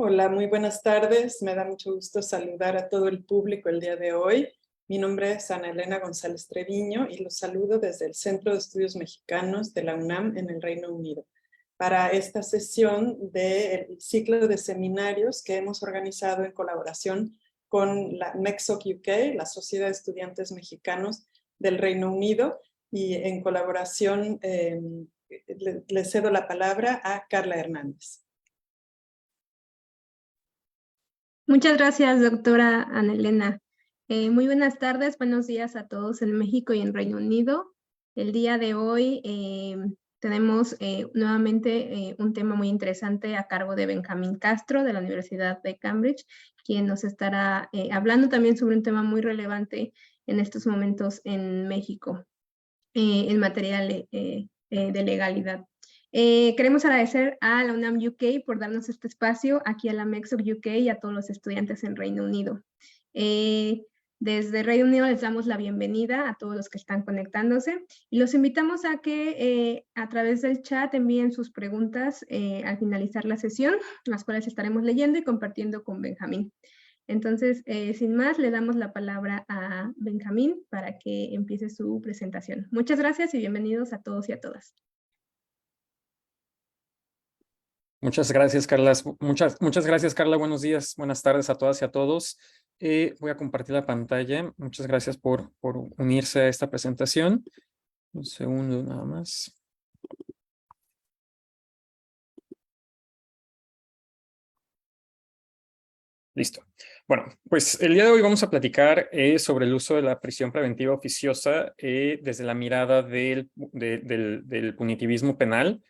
Hola, muy buenas tardes. Me da mucho gusto saludar a todo el público el día de hoy. Mi nombre es Ana Elena González Treviño y los saludo desde el Centro de Estudios Mexicanos de la UNAM en el Reino Unido para esta sesión del ciclo de seminarios que hemos organizado en colaboración con la MEXOC UK, la Sociedad de Estudiantes Mexicanos del Reino Unido, y en colaboración le cedo la palabra a Carla Hernández. Muchas gracias, doctora Ana Elena. Muy buenas tardes, buenos días a todos en México y en Reino Unido. El día de hoy tenemos nuevamente un tema muy interesante a cargo de Benjamín Castro de la Universidad de Cambridge, quien nos estará hablando también sobre un tema muy relevante en estos momentos en México, en materia de legalidad. Queremos agradecer a la UNAM UK por darnos este espacio, aquí a la MEXOC UK y a todos los estudiantes en Reino Unido. Desde Reino Unido les damos la bienvenida a todos los que están conectándose y los invitamos a que a través del chat envíen sus preguntas al finalizar la sesión, las cuales estaremos leyendo y compartiendo con Benjamín. Entonces, sin más, le damos la palabra a Benjamín para que empiece su presentación. Muchas gracias y bienvenidos a todos y a todas. Muchas gracias, Carla. Muchas gracias, Carla. Buenos días, buenas tardes a todas y a todos. Voy a compartir la pantalla. Muchas gracias por unirse a esta presentación. Un segundo nada más. Listo. Bueno, pues el día de hoy vamos a platicar sobre el uso de la prisión preventiva oficiosa desde la mirada del punitivismo penal.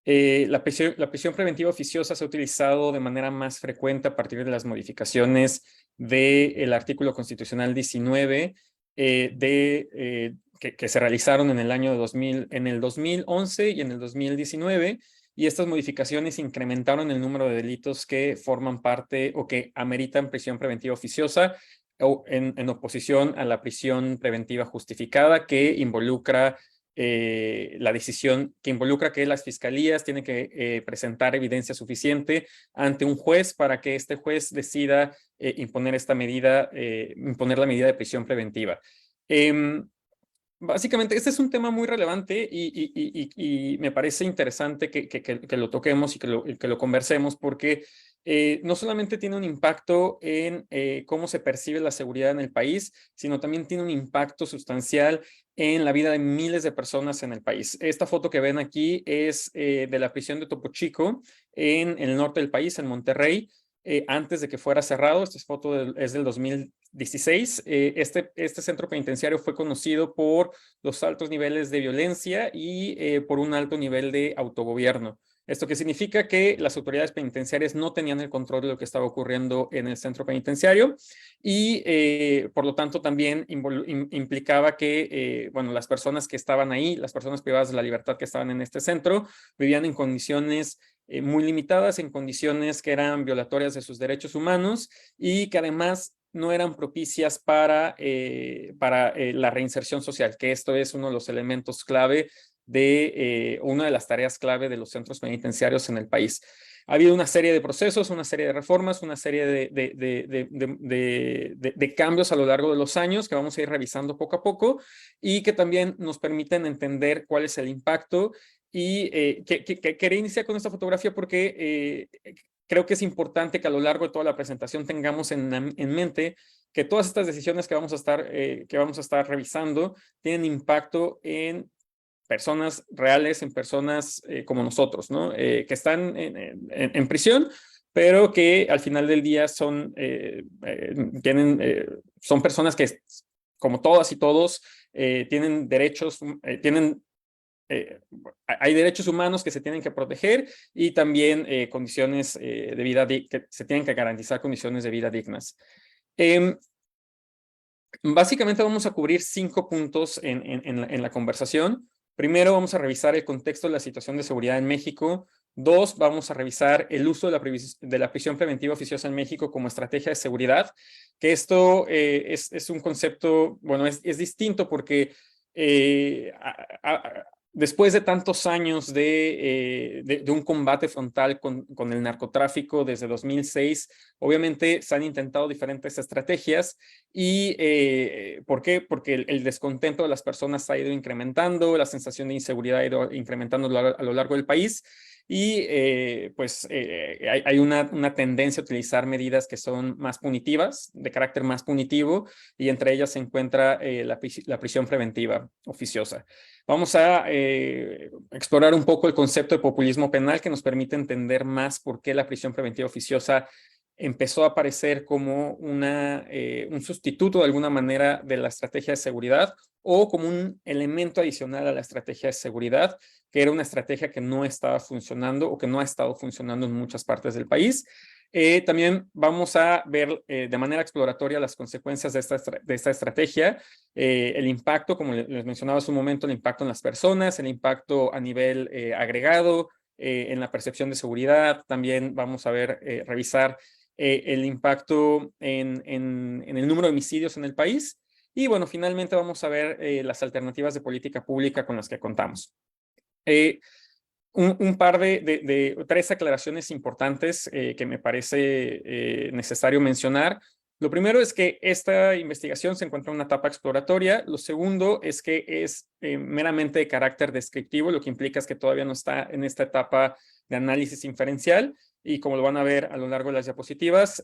La prisión preventiva oficiosa se ha utilizado de manera más frecuente a partir de las modificaciones del artículo constitucional 19 que se realizaron en el año 2000, en el 2011 y en el 2019. Y estas modificaciones incrementaron el número de delitos que forman parte o que ameritan prisión preventiva oficiosa o en oposición a la prisión preventiva justificada, que involucra la decisión, que involucra que las fiscalías tienen que presentar evidencia suficiente ante un juez para que este juez decida imponer esta medida, imponer la medida de prisión preventiva. Básicamente, este es un tema muy relevante y me parece interesante que lo toquemos y que lo conversemos porque no solamente tiene un impacto en cómo se percibe la seguridad en el país, sino también tiene un impacto sustancial en la vida de miles de personas en el país. Esta foto que ven aquí es de la prisión de Topo Chico en el norte del país, en Monterrey. Antes de que fuera cerrado. Esta foto es del 2016. Este centro penitenciario fue conocido por los altos niveles de violencia y por un alto nivel de autogobierno. Esto que significa que las autoridades penitenciarias no tenían el control de lo que estaba ocurriendo en el centro penitenciario y por lo tanto también implicaba que bueno, las personas que estaban ahí, las personas privadas de la libertad que estaban en este centro, vivían en condiciones muy limitadas, en condiciones que eran violatorias de sus derechos humanos y que además no eran propicias para la reinserción social, que esto es uno de los elementos clave de una de las tareas clave de los centros penitenciarios en el país. Ha habido una serie de procesos, una serie de reformas, una serie de cambios a lo largo de los años que vamos a ir revisando poco a poco y que también nos permiten entender cuál es el impacto. Y quería iniciar con esta fotografía porque creo que es importante que a lo largo de toda la presentación tengamos en mente que todas estas decisiones que vamos a estar revisando tienen impacto en personas reales, en personas como nosotros, ¿no? Que están en prisión, pero que al final del día son personas que, como todas y todos, tienen derechos, hay derechos humanos que se tienen que proteger y también condiciones de vida, que se tienen que garantizar condiciones de vida dignas. Básicamente vamos a cubrir 5 puntos en la conversación. Primero, vamos a revisar el contexto de la situación de seguridad en México. 2, vamos a revisar el uso de la prisión preventiva oficiosa en México como estrategia de seguridad, que esto es un concepto, bueno, es distinto porque después de tantos años de un combate frontal con el narcotráfico desde 2006, obviamente se han intentado diferentes estrategias. ¿Y por qué? Porque el descontento de las personas ha ido incrementando, la sensación de inseguridad ha ido incrementando a lo largo del país. Y hay una tendencia a utilizar medidas que son más punitivas, de carácter más punitivo, y entre ellas se encuentra la prisión preventiva oficiosa. Vamos a explorar un poco el concepto de populismo penal, que nos permite entender más por qué la prisión preventiva oficiosa empezó a aparecer como un sustituto de alguna manera de la estrategia de seguridad, o como un elemento adicional a la estrategia de seguridad, que era una estrategia que no estaba funcionando o que no ha estado funcionando en muchas partes del país. También vamos a ver de manera exploratoria las consecuencias de esta estrategia, el impacto, como les mencionaba hace un momento, el impacto en las personas, el impacto a nivel agregado, en la percepción de seguridad. También vamos a revisar el impacto en el número de homicidios en el país. Y bueno, finalmente vamos a ver las alternativas de política pública con las que contamos. Un par de tres aclaraciones importantes que me parece necesario mencionar. Lo primero es que esta investigación se encuentra en una etapa exploratoria. Lo segundo es que es meramente de carácter descriptivo, lo que implica es que todavía no está en esta etapa de análisis inferencial, y como lo van a ver a lo largo de las diapositivas,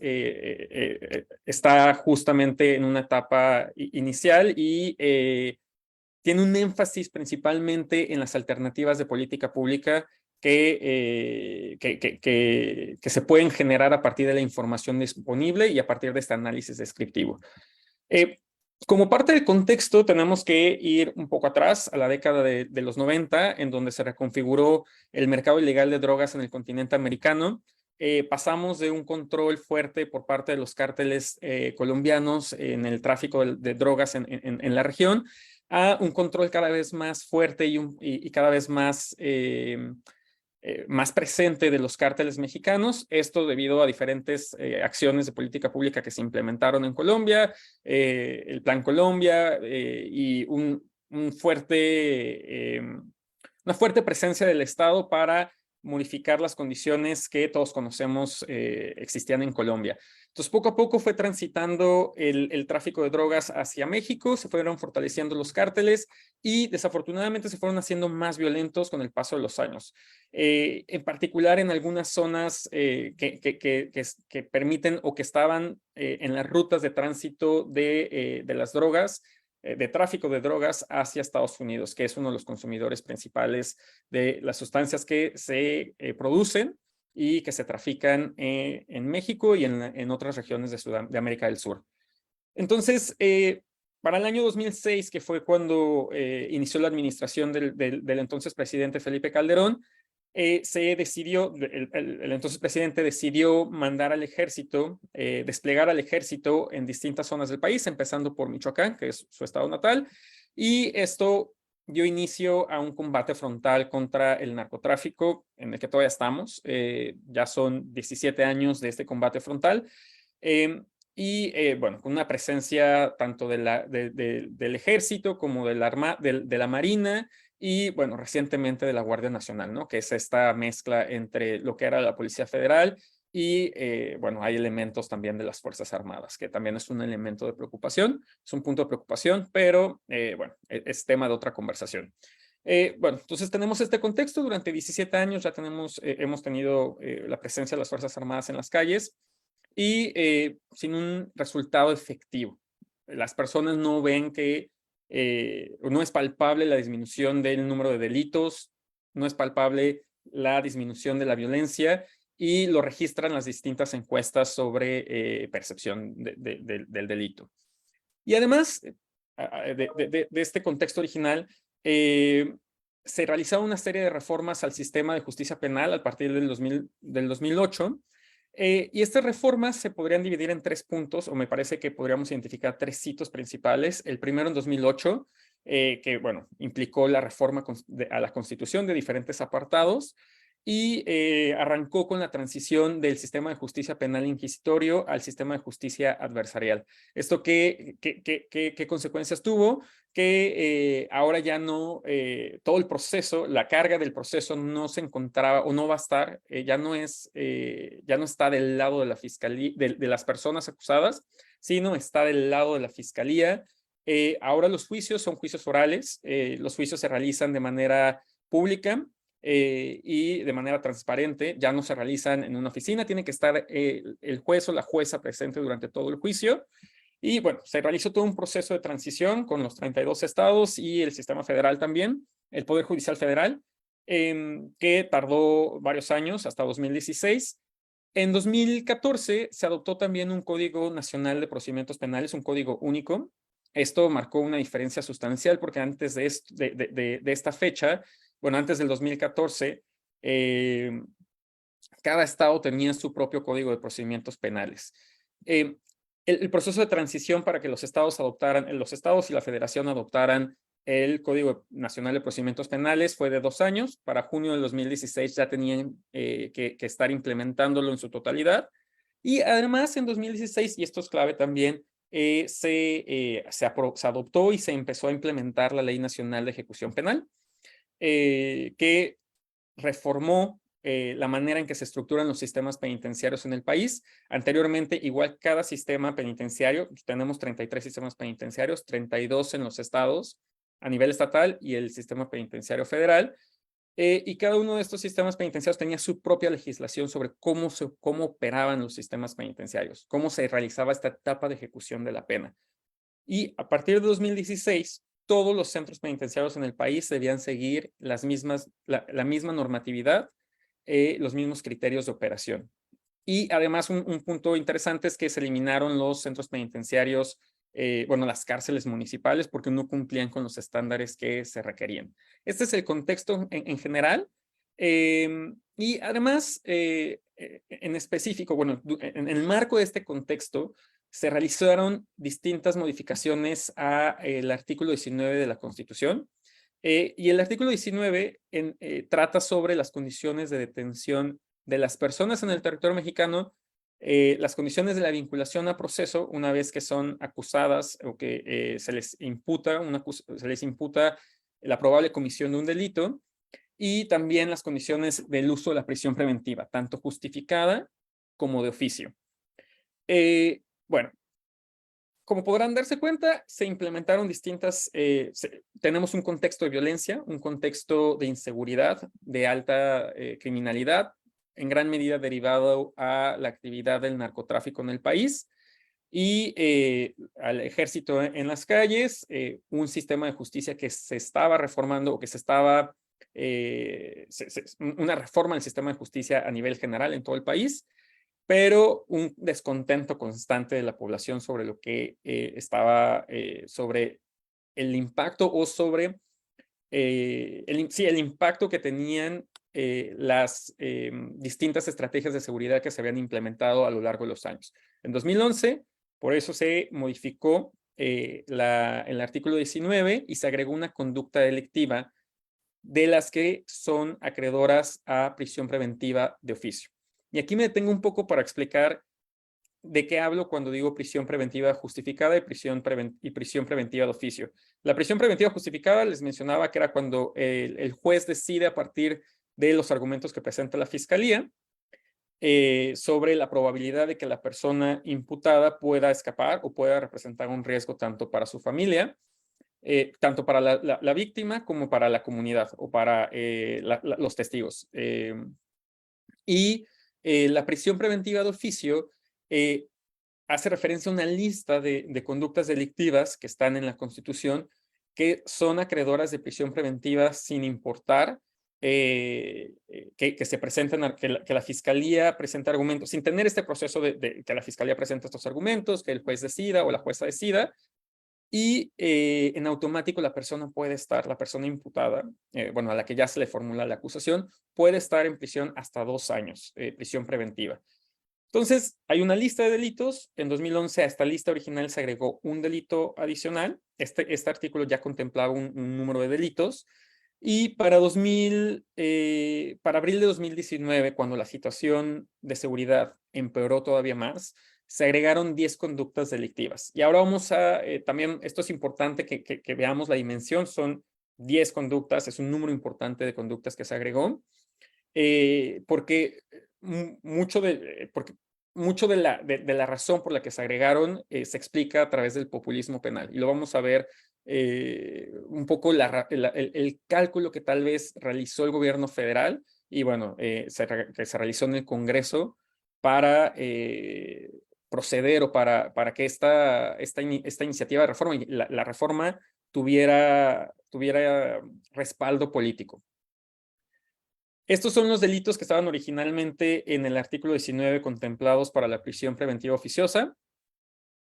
está justamente en una etapa inicial y tiene un énfasis principalmente en las alternativas de política pública que se pueden generar a partir de la información disponible y a partir de este análisis descriptivo. Como parte del contexto, tenemos que ir un poco atrás, a la década de los 90, en donde se reconfiguró el mercado ilegal de drogas en el continente americano. Pasamos de un control fuerte por parte de los cárteles colombianos en el tráfico de drogas en la región, a un control cada vez más fuerte y cada vez más presente de los cárteles mexicanos. Esto debido a diferentes acciones de política pública que se implementaron en Colombia, el Plan Colombia, y una fuerte presencia del Estado para modificar las condiciones que todos conocemos existían en Colombia. Entonces, poco a poco fue transitando el tráfico de drogas hacia México, se fueron fortaleciendo los cárteles y desafortunadamente se fueron haciendo más violentos con el paso de los años. En particular en algunas zonas que permiten o que estaban en las rutas de tránsito de las drogas, de tráfico de drogas hacia Estados Unidos, que es uno de los consumidores principales de las sustancias que se producen y que se trafican en México y en otras regiones de América del Sur. Entonces, para el año 2006, que fue cuando inició la administración del entonces presidente Felipe Calderón, se decidió, el entonces presidente decidió mandar al ejército, desplegar al ejército en distintas zonas del país, empezando por Michoacán, que es su estado natal, y esto dio inicio a un combate frontal contra el narcotráfico, en el que todavía estamos. Ya son 17 años de este combate frontal, bueno, con una presencia tanto del ejército como de la Marina, y bueno, recientemente de la Guardia Nacional, ¿no? Que es esta mezcla entre lo que era la Policía Federal y, bueno, hay elementos también de las Fuerzas Armadas, que también es un elemento de preocupación, es un punto de preocupación, pero, bueno, es tema de otra conversación. Bueno, entonces tenemos este contexto. Durante 17 años ya hemos tenido la presencia de las Fuerzas Armadas en las calles y sin un resultado efectivo. Las personas no ven no es palpable la disminución del número de delitos, no es palpable la disminución de la violencia, y lo registran las distintas encuestas sobre percepción del delito. Y además de este contexto original, se realizaron una serie de reformas al sistema de justicia penal a partir del 2008, y estas reformas se podrían dividir en 3 puntos, o me parece que podríamos identificar 3 hitos principales. El primero en 2008, que bueno, implicó la reforma a la Constitución de diferentes apartados, y arrancó con la transición del sistema de justicia penal inquisitorio al sistema de justicia adversarial. ¿Esto qué consecuencias tuvo? Que ahora ya no, todo el proceso, la carga del proceso no se encontraba o no va a estar, ya no está del lado de la fiscalía, de las personas acusadas, sino está del lado de la fiscalía. Ahora los juicios son juicios orales, los juicios se realizan de manera pública, y de manera transparente, ya no se realizan en una oficina, tiene que estar el juez o la jueza presente durante todo el juicio. Y bueno, se realizó todo un proceso de transición con los 32 estados y el sistema federal también, el Poder Judicial Federal, que tardó varios años, hasta 2016. En 2014 se adoptó también un Código Nacional de Procedimientos Penales, un código único. Esto marcó una diferencia sustancial porque antes de esta fecha, bueno, antes del 2014, cada estado tenía su propio código de procedimientos penales. El proceso de transición para que los estados y la federación adoptaran el Código Nacional de Procedimientos Penales fue de 2 años. Para junio del 2016 ya tenían que estar implementándolo en su totalidad. Y además en 2016, y esto es clave también, se adoptó y se empezó a implementar la Ley Nacional de Ejecución Penal, que reformó la manera en que se estructuran los sistemas penitenciarios en el país. Anteriormente, igual cada sistema penitenciario, tenemos 33 sistemas penitenciarios, 32 en los estados a nivel estatal y el sistema penitenciario federal, y cada uno de estos sistemas penitenciarios tenía su propia legislación sobre cómo operaban los sistemas penitenciarios, cómo se realizaba esta etapa de ejecución de la pena. Y a partir de 2016, todos los centros penitenciarios en el país debían seguir la misma normatividad, los mismos criterios de operación. Y además un punto interesante es que se eliminaron los centros penitenciarios, las cárceles municipales, porque no cumplían con los estándares que se requerían. Este es el contexto en general. Y además, en específico, bueno, en el marco de este contexto, se realizaron distintas modificaciones al artículo 19 de la Constitución. Y el artículo 19 trata sobre las condiciones de detención de las personas en el territorio mexicano, las condiciones de la vinculación a proceso una vez que son acusadas o que se les imputa la probable comisión de un delito, y también las condiciones del uso de la prisión preventiva, tanto justificada como de oficio. Bueno, como podrán darse cuenta, se implementaron tenemos un contexto de violencia, un contexto de inseguridad, de alta criminalidad, en gran medida derivado a la actividad del narcotráfico en el país, y al ejército en las calles, un sistema de justicia que se estaba reformando o que se estaba, una reforma del sistema de justicia a nivel general en todo el país, pero un descontento constante de la población sobre lo que estaba, sobre el impacto o sobre el impacto que tenían las distintas estrategias de seguridad que se habían implementado a lo largo de los años. En 2011, por eso se modificó el artículo 19 y se agregó una conducta delictiva de las que son acreedoras a prisión preventiva de oficio. Y aquí me detengo un poco para explicar de qué hablo cuando digo prisión preventiva justificada y prisión preventiva de oficio. La prisión preventiva justificada les mencionaba que era cuando el juez decide a partir de los argumentos que presenta la fiscalía sobre la probabilidad de que la persona imputada pueda escapar o pueda representar un riesgo tanto para su familia, tanto para la víctima como para la comunidad o para los testigos. La prisión preventiva de oficio hace referencia a una lista de conductas delictivas que están en la Constitución que son acreedoras de prisión preventiva sin importar que se presenten, que la fiscalía presente argumentos, sin tener este proceso de que la fiscalía presente estos argumentos, que el juez decida o la jueza decida, y en automático la persona imputada, a la que ya se le formula la acusación, puede estar en prisión hasta 2 años, prisión preventiva. Entonces, hay una lista de delitos. En 2011 a esta lista original se agregó un delito adicional. Este artículo ya contemplaba un número de delitos. Y para abril de 2019, cuando la situación de seguridad empeoró todavía más, se agregaron 10 conductas delictivas. Y ahora vamos a, también, esto es importante que veamos la dimensión, son 10 conductas, es un número importante de conductas que se agregó, porque mucho de la razón por la que se agregaron se explica a través del populismo penal. Y lo vamos a ver un poco el cálculo que tal vez realizó el gobierno federal y bueno, que se realizó en el Congreso para proceder o para que esta iniciativa de reforma, la reforma tuviera respaldo político. Estos son los delitos que estaban originalmente en el artículo 19 contemplados para la prisión preventiva oficiosa.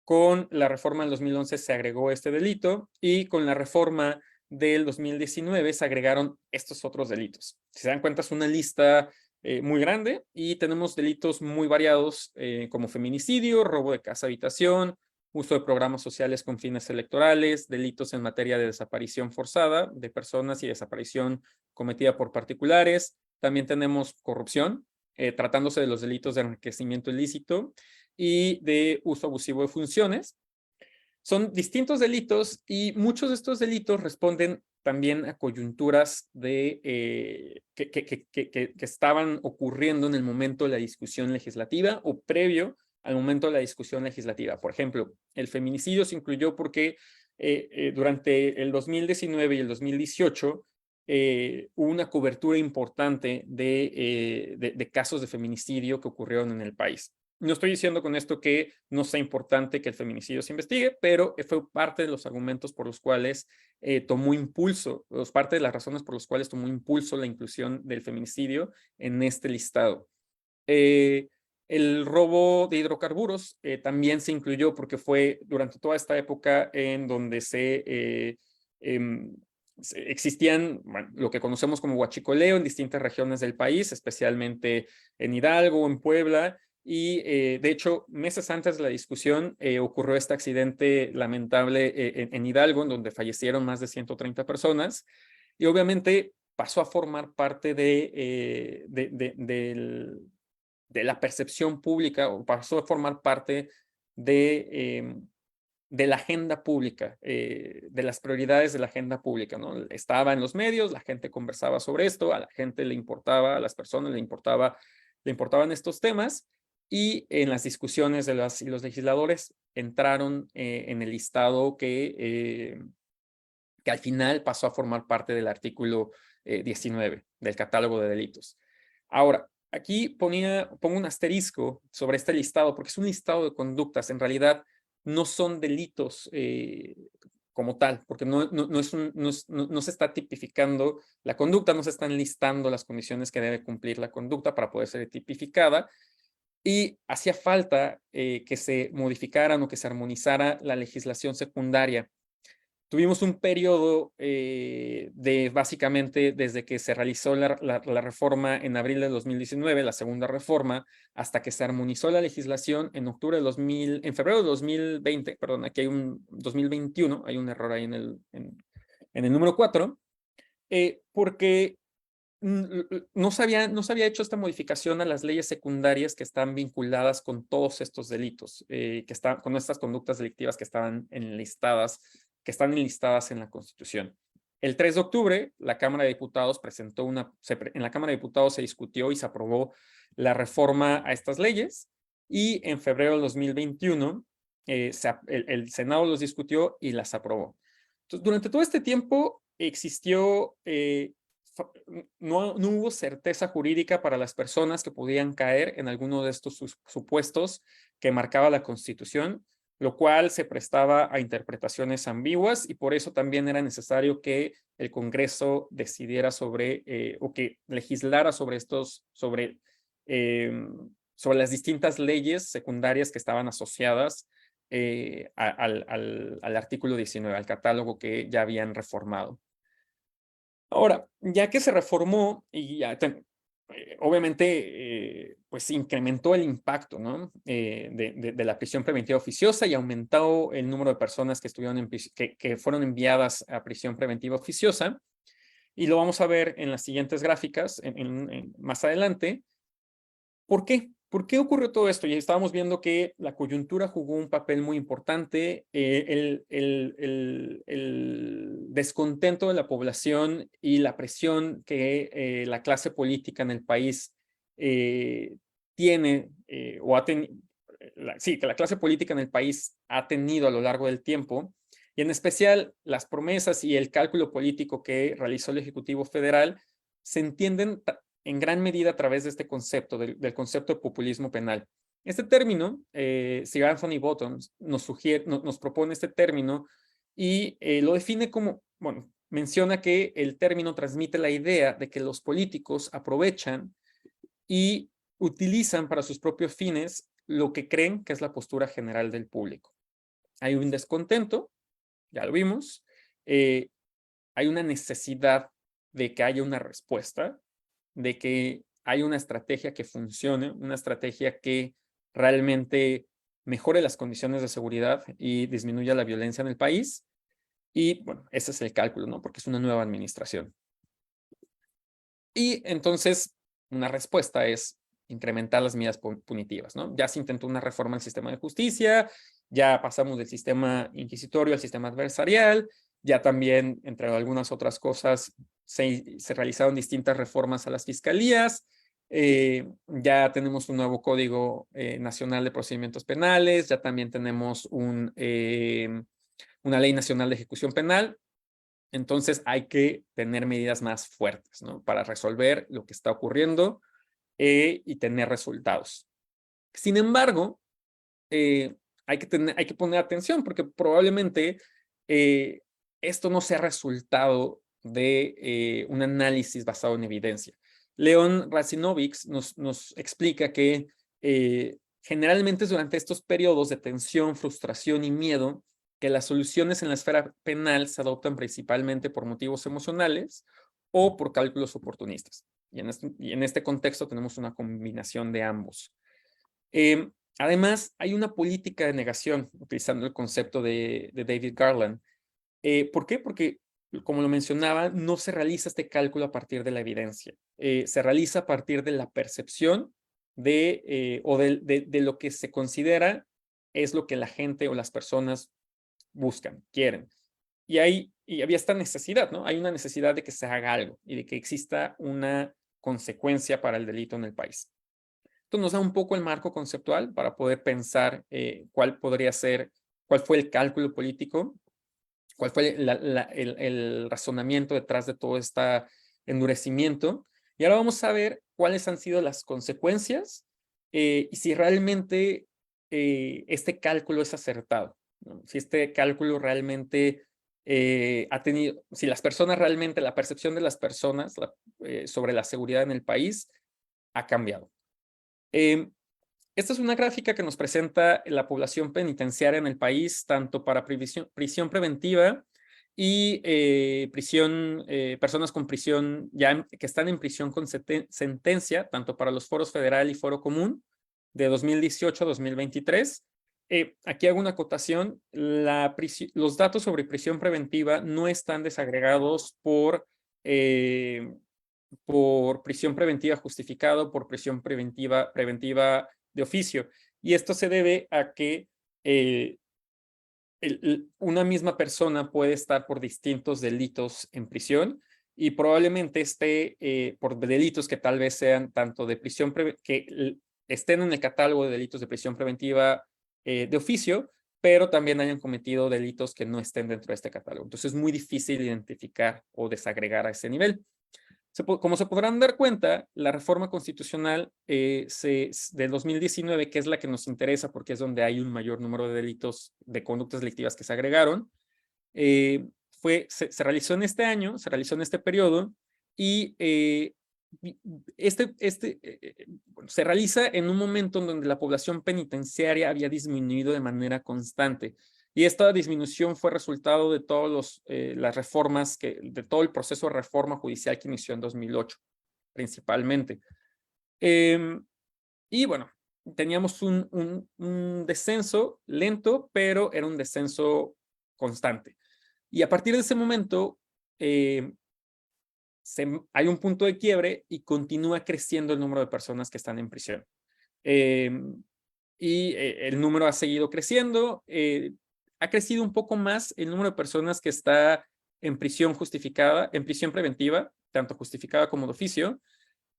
Con la reforma del 2011 se agregó este delito y con la reforma del 2019 se agregaron estos otros delitos. Si se dan cuenta, es una lista muy grande y tenemos delitos muy variados como feminicidio, robo de casa-habitación, uso de programas sociales con fines electorales, delitos en materia de desaparición forzada de personas y desaparición cometida por particulares. También tenemos corrupción, tratándose de los delitos de enriquecimiento ilícito y de uso abusivo de funciones. Son distintos delitos y muchos de estos delitos responden también a coyunturas que estaban ocurriendo en el momento de la discusión legislativa o previo al momento de la discusión legislativa. Por ejemplo, el feminicidio se incluyó porque durante el 2019 y el 2018 hubo una cobertura importante de casos de feminicidio que ocurrieron en el país. No estoy diciendo con esto que no sea importante que el feminicidio se investigue, pero fue parte de los argumentos por los cuales tomó impulso, parte de las razones por las cuales tomó impulso la inclusión del feminicidio en este listado. El robo de hidrocarburos también se incluyó porque fue durante toda esta época en donde existían lo que conocemos como huachicoleo en distintas regiones del país, especialmente en Hidalgo, en Puebla, y de hecho, meses antes de la discusión ocurrió este accidente lamentable en Hidalgo, en donde fallecieron más de 130 personas, y obviamente pasó a formar parte de la percepción pública, o pasó a formar parte de la agenda pública, de las prioridades de la agenda pública, ¿no? Estaba en los medios, la gente conversaba sobre esto, a la gente le importaba, a las personas le importaban estos temas, y en las discusiones de los legisladores entraron en el listado que al final pasó a formar parte del artículo 19 del catálogo de delitos. Ahora, aquí pongo un asterisco sobre este listado porque es un listado de conductas. En realidad no son delitos como tal, porque no se está tipificando la conducta, no se están listando las condiciones que debe cumplir la conducta para poder ser tipificada. Y hacía falta que se modificaran o que se armonizara la legislación secundaria. Tuvimos un periodo de básicamente desde que se realizó la reforma en abril de 2019, la segunda reforma, hasta que se armonizó la legislación en febrero de 2020, perdón, aquí hay un 2021, hay un error ahí en el número 4, porque no se había hecho esta modificación a las leyes secundarias que están vinculadas con todos estos delitos, con estas conductas delictivas que están enlistadas en la Constitución. El 3 de octubre, la Cámara de Diputados en la Cámara de Diputados se discutió y se aprobó la reforma a estas leyes, y en febrero de 2021 el Senado los discutió y las aprobó. Entonces, durante todo este tiempo existió no hubo certeza jurídica para las personas que podían caer en alguno de estos supuestos que marcaba la Constitución, lo cual se prestaba a interpretaciones ambiguas, y por eso también era necesario que el Congreso decidiera o que legislara sobre las distintas leyes secundarias que estaban asociadas al artículo 19, al catálogo que ya habían reformado. Ahora, ya que se reformó y ya obviamente pues incrementó el impacto, ¿no? de la prisión preventiva oficiosa, y aumentó el número de personas que fueron enviadas a prisión preventiva oficiosa, Y lo vamos a ver en las siguientes gráficas más adelante. ¿Por qué? ¿Por qué ocurrió todo esto? Y estábamos viendo que la coyuntura jugó un papel muy importante, el descontento de la población y la presión que la clase política en el país tiene, o ha tenido, sí, que la clase política en el país ha tenido a lo largo del tiempo, y en especial las promesas y el cálculo político que realizó el Ejecutivo Federal, se entienden en gran medida a través de este concepto, del concepto de populismo penal. Este término, Sir Anthony Bottom nos propone este término y lo define como, bueno, menciona que el término transmite la idea de que los políticos aprovechan y utilizan para sus propios fines lo que creen que es la postura general del público. Hay un descontento, ya lo vimos, hay una necesidad de que haya una respuesta, de que hay una estrategia que funcione, una estrategia que realmente mejore las condiciones de seguridad y disminuya la violencia en el país. Y bueno, ese es el cálculo, ¿no? Porque es una nueva administración. Y entonces, una respuesta es incrementar las medidas punitivas, ¿no? Ya se intentó una reforma al sistema de justicia, ya pasamos del sistema inquisitorio al sistema adversarial, ya también, entre algunas otras cosas, se realizaron distintas reformas a las fiscalías, ya tenemos un nuevo Código Nacional de Procedimientos Penales, ya también tenemos una Ley Nacional de Ejecución Penal. Entonces hay que tener medidas más fuertes, ¿no? Para resolver lo que está ocurriendo y tener resultados. Sin embargo, hay que poner atención porque probablemente esto no sea resultado de un análisis basado en evidencia. Leon Racinovich nos explica que generalmente es durante estos periodos de tensión, frustración y miedo que las soluciones en la esfera penal se adoptan principalmente por motivos emocionales o por cálculos oportunistas. Y en este contexto tenemos una combinación de ambos. Además, hay una política de negación, utilizando el concepto de David Garland. ¿Por qué? Porque, como lo mencionaba, no se realiza este cálculo a partir de la evidencia. Se realiza a partir de la percepción de lo que se considera es lo que la gente o las personas buscan, quieren. Y había esta necesidad, ¿no? Hay una necesidad de que se haga algo y de que exista una consecuencia para el delito en el país. Esto nos da un poco el marco conceptual para poder pensar cuál fue el cálculo político, cuál fue el razonamiento detrás de todo este endurecimiento. Y ahora vamos a ver cuáles han sido las consecuencias y si realmente este cálculo es acertado, ¿no? Si este cálculo realmente si las personas realmente, la percepción de las personas sobre la seguridad en el país ha cambiado. Esta es una gráfica que nos presenta la población penitenciaria en el país, tanto para prisión preventiva y personas con prisión, que están en prisión con sentencia, tanto para los foros federal y foro común, de 2018 a 2023. Aquí hago una acotación, los datos sobre prisión preventiva no están desagregados por prisión preventiva justificada o por prisión preventiva de oficio. Y esto se debe a que una misma persona puede estar por distintos delitos en prisión y probablemente esté por delitos que tal vez sean tanto de prisión que estén en el catálogo de delitos de prisión preventiva de oficio, pero también hayan cometido delitos que no estén dentro de este catálogo. Entonces es muy difícil identificar o desagregar a ese nivel. Como se podrán dar cuenta, la reforma constitucional de 2019, que es la que nos interesa porque es donde hay un mayor número de delitos, de conductas delictivas que se agregaron, se realizó en este año, se realizó en este periodo y se realiza en un momento en donde la población penitenciaria había disminuido de manera constante. Y esta disminución fue resultado de todas las reformas, de todo el proceso de reforma judicial que inició en 2008, principalmente. Y bueno, teníamos un descenso lento, pero era un descenso constante. Y a partir de ese momento, hay un punto de quiebre y continúa creciendo el número de personas que están en prisión. El número ha seguido creciendo. Ha crecido un poco más el número de personas que está en prisión justificada, en prisión preventiva, tanto justificada como de oficio,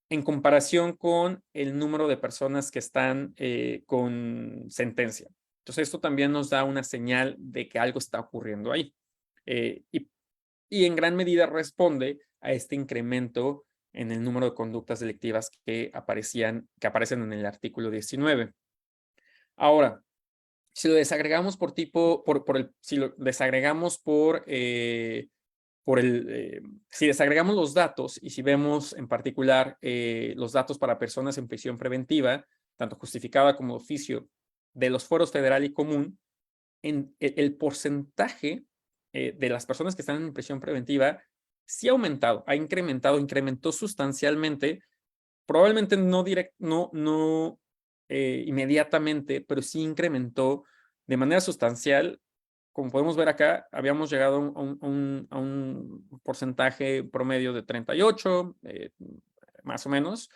en comparación con el número de personas que están con sentencia. Entonces, esto también nos da una señal de que algo está ocurriendo ahí. Y en gran medida responde a este incremento en el número de conductas delictivas que aparecen en el artículo 19. Ahora, si lo desagregamos por tipo, si lo desagregamos si desagregamos los datos y si vemos en particular los datos para personas en prisión preventiva, tanto justificada como de oficio, de los fueros federal y común, el porcentaje de las personas que están en prisión preventiva sí ha aumentado, incrementó sustancialmente, probablemente no inmediatamente, pero sí incrementó de manera sustancial. Como podemos ver acá, habíamos llegado a un porcentaje promedio de 38, más o menos,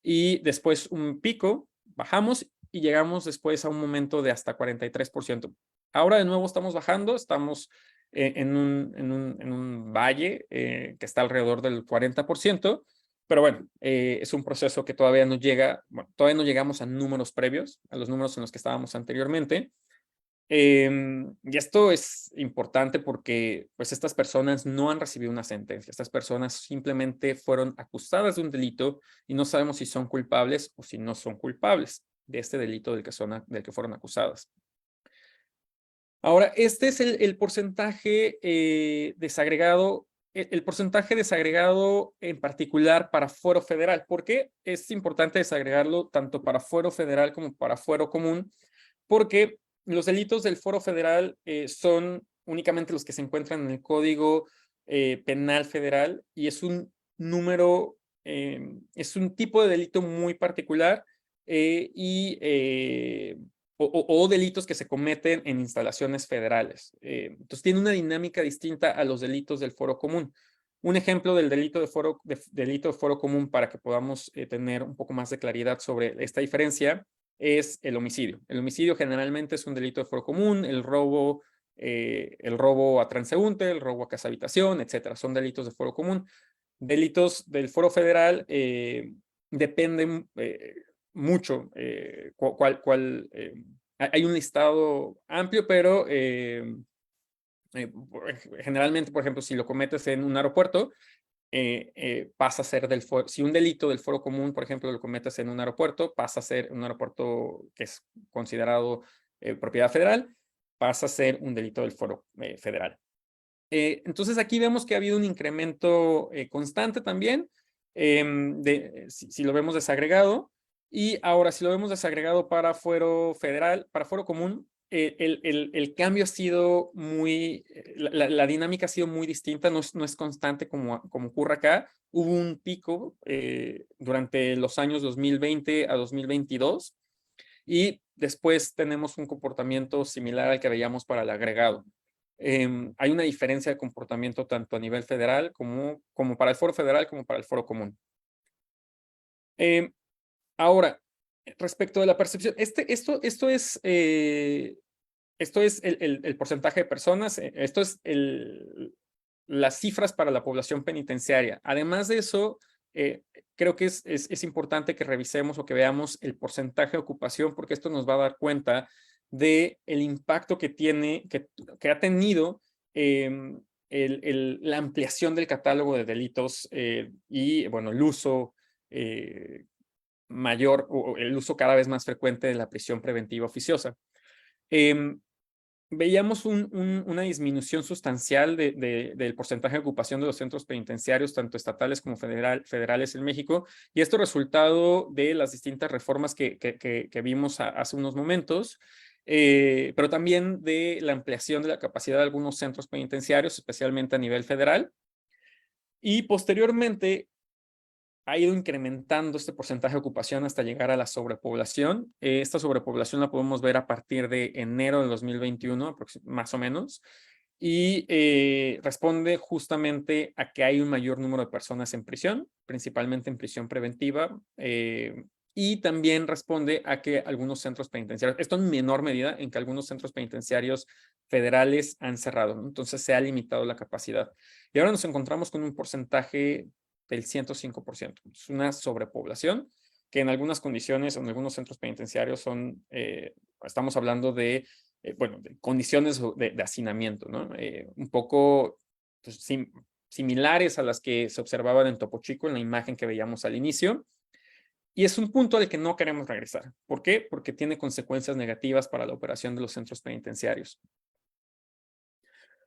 y después un pico, bajamos y llegamos después a un momento de hasta 43%. Ahora de nuevo estamos bajando, estamos en un valle que está alrededor del 40%, pero bueno, es un proceso que todavía no llega, bueno, todavía no llegamos a números previos, a los números en los que estábamos anteriormente. Y esto es importante porque pues estas personas no han recibido una sentencia. Estas personas simplemente fueron acusadas de un delito y no sabemos si son culpables o si no son culpables de este delito del que fueron acusadas. Ahora, este es el porcentaje desagregado, el porcentaje desagregado en particular para fuero federal. ¿Por qué es importante desagregarlo tanto para fuero federal como para fuero común? Porque los delitos del fuero federal son únicamente los que se encuentran en el Código Penal Federal y es un número, es un tipo de delito muy particular o delitos que se cometen en instalaciones federales. Entonces tiene una dinámica distinta a los delitos del fuero común. Un ejemplo del delito de fuero común para que podamos tener un poco más de claridad sobre esta diferencia es el homicidio. El homicidio generalmente es un delito de fuero común, el robo a transeúnte, el robo a casa habitación, etcétera. Son delitos de fuero común. Delitos del fuero federal dependen mucho hay un listado amplio, pero generalmente, por ejemplo, si lo cometes en un aeropuerto, pasa a ser si un delito del fuero común, por ejemplo, lo cometes en un aeropuerto, pasa a ser un aeropuerto que es considerado propiedad federal, pasa a ser un delito del fuero federal. Entonces aquí vemos que ha habido un incremento constante también, si lo vemos desagregado, y ahora si lo vemos desagregado para fuero federal, para fuero común, el cambio ha sido la dinámica ha sido muy distinta, no es constante como ocurre acá. Hubo un pico durante los años 2020 a 2022 y después tenemos un comportamiento similar al que veíamos para el agregado. Hay una diferencia de comportamiento tanto a nivel federal como para el foro federal como para el foro común. Ahora, respecto de la percepción, esto es el porcentaje de personas, esto es las cifras para la población penitenciaria. Además de eso, creo que es importante que revisemos o que veamos el porcentaje de ocupación, porque esto nos va a dar cuenta del impacto que ha tenido la ampliación del catálogo de delitos y, bueno, el uso mayor o el uso cada vez más frecuente de la prisión preventiva oficiosa. Veíamos una disminución sustancial del porcentaje de ocupación de los centros penitenciarios, tanto estatales como federales en México, y esto resultado de las distintas reformas que vimos hace unos momentos, pero también de la ampliación de la capacidad de algunos centros penitenciarios, especialmente a nivel federal, y posteriormente ha ido incrementando este porcentaje de ocupación hasta llegar a la sobrepoblación. Esta sobrepoblación la podemos ver a partir de enero de 2021, más o menos. y responde justamente a que hay un mayor número de personas en prisión, principalmente en prisión preventiva, y también responde a que algunos centros penitenciarios, esto en menor medida, en que algunos centros penitenciarios federales han cerrado, ¿no? Entonces se ha limitado la capacidad. Y ahora nos encontramos con un porcentaje del 105%. Es una sobrepoblación que en algunas condiciones, en algunos centros penitenciarios estamos hablando de bueno, de condiciones de hacinamiento, ¿no? Un poco pues, similares a las que se observaban en Topo Chico, en la imagen que veíamos al inicio. Y es un punto al que no queremos regresar. ¿Por qué? Porque tiene consecuencias negativas para la operación de los centros penitenciarios.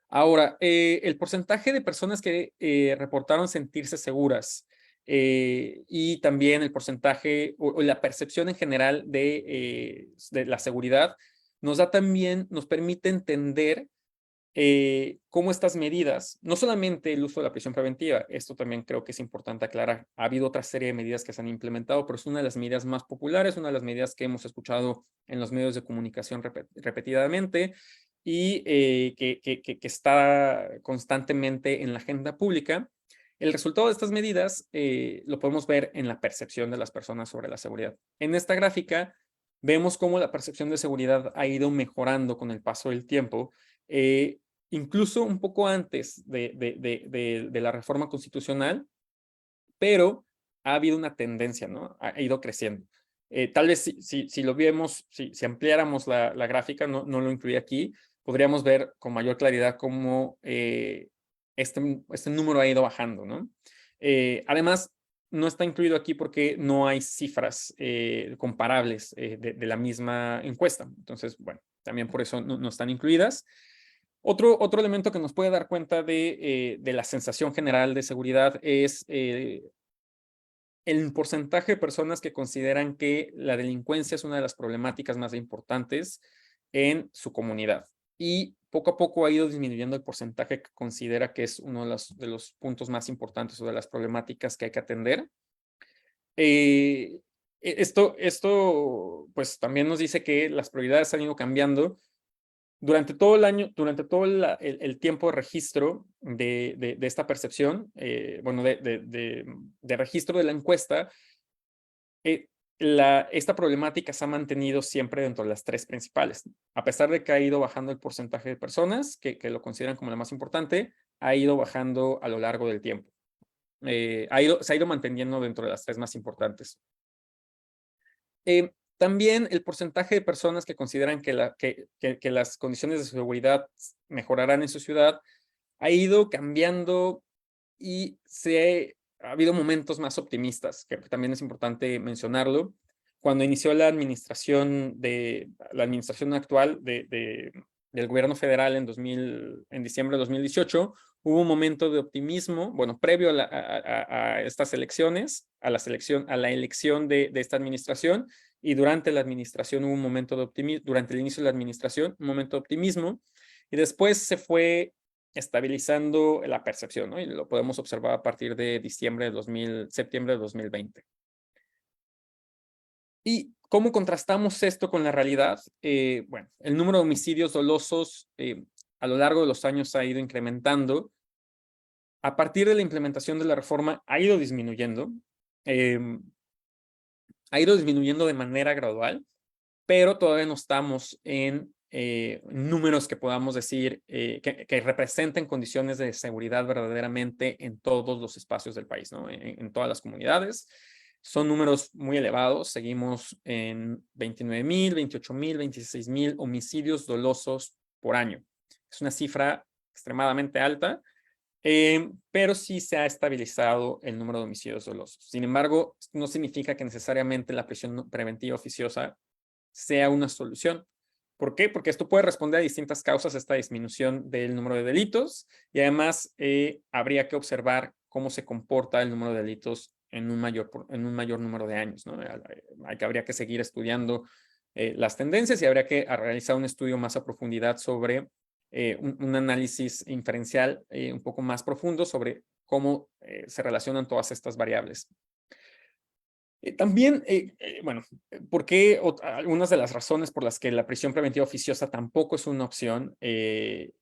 Ahora, el porcentaje de personas que reportaron sentirse seguras y también el porcentaje o la percepción en general de la seguridad nos permite entender cómo estas medidas, no solamente el uso de la prisión preventiva, esto también creo que es importante aclarar, ha habido otra serie de medidas que se han implementado, pero es una de las medidas más populares, una de las medidas que hemos escuchado en los medios de comunicación repetidamente y que está constantemente en la agenda pública. El resultado de estas medidas lo podemos ver en la percepción de las personas sobre la seguridad. En esta gráfica vemos cómo la percepción de seguridad ha ido mejorando con el paso del tiempo, incluso un poco antes de la reforma constitucional, pero ha habido una tendencia, ¿no? Ha ido creciendo. Tal vez si lo viéramos, si ampliáramos la gráfica, no lo incluí aquí, podríamos ver con mayor claridad cómo este número ha ido bajando, ¿no? Además, no está incluido aquí porque no hay cifras comparables de la misma encuesta. Entonces, bueno, también por eso no están incluidas. Otro elemento que nos puede dar cuenta de la sensación general de seguridad es el porcentaje de personas que consideran que la delincuencia es una de las problemáticas más importantes en su comunidad. Y poco a poco ha ido disminuyendo el porcentaje que considera que es uno de los puntos más importantes o de las problemáticas que hay que atender. Esto pues también nos dice que las prioridades han ido cambiando. Durante todo el año, durante todo el tiempo de registro de esta percepción, bueno, de registro de la encuesta, esta problemática se ha mantenido siempre dentro de las tres principales. A pesar de que ha ido bajando el porcentaje de personas que lo consideran como la más importante, ha ido bajando a lo largo del tiempo. Se ha ido manteniendo dentro de las tres más importantes. También el porcentaje de personas que consideran que las condiciones de seguridad mejorarán en su ciudad ha ido cambiando y ha habido momentos más optimistas, que también es importante mencionarlo. Cuando inició la administración actual del gobierno federal en diciembre de 2018, hubo un momento de optimismo, bueno, previo a estas elecciones, a la elección de esta administración, y durante la administración hubo un momento de optimismo, durante el inicio de la administración, un momento de optimismo, y después se fue estabilizando la percepción, ¿no? Y lo podemos observar a partir de septiembre de 2020. ¿Y cómo contrastamos esto con la realidad? Bueno, el número de homicidios dolosos a lo largo de los años ha ido incrementando. A partir de la implementación de la reforma ha ido disminuyendo. Ha ido disminuyendo de manera gradual, pero todavía no estamos en números que podamos decir que representen condiciones de seguridad verdaderamente en todos los espacios del país, ¿no? En todas las comunidades. Son números muy elevados. Seguimos en 29,000, 28,000, 26,000 homicidios dolosos por año. Es una cifra extremadamente alta, pero sí se ha estabilizado el número de homicidios dolosos. Sin embargo, no significa que necesariamente la prisión preventiva oficiosa sea una solución. ¿Por qué? Porque esto puede responder a distintas causas, esta disminución del número de delitos, y además habría que observar cómo se comporta el número de delitos en un mayor número de años, ¿no? Habría que seguir estudiando las tendencias y habría que realizar un estudio más a profundidad sobre un análisis inferencial un poco más profundo sobre cómo se relacionan todas estas variables. También, bueno, ¿por qué algunas de las razones por las que la prisión preventiva oficiosa tampoco es una opción y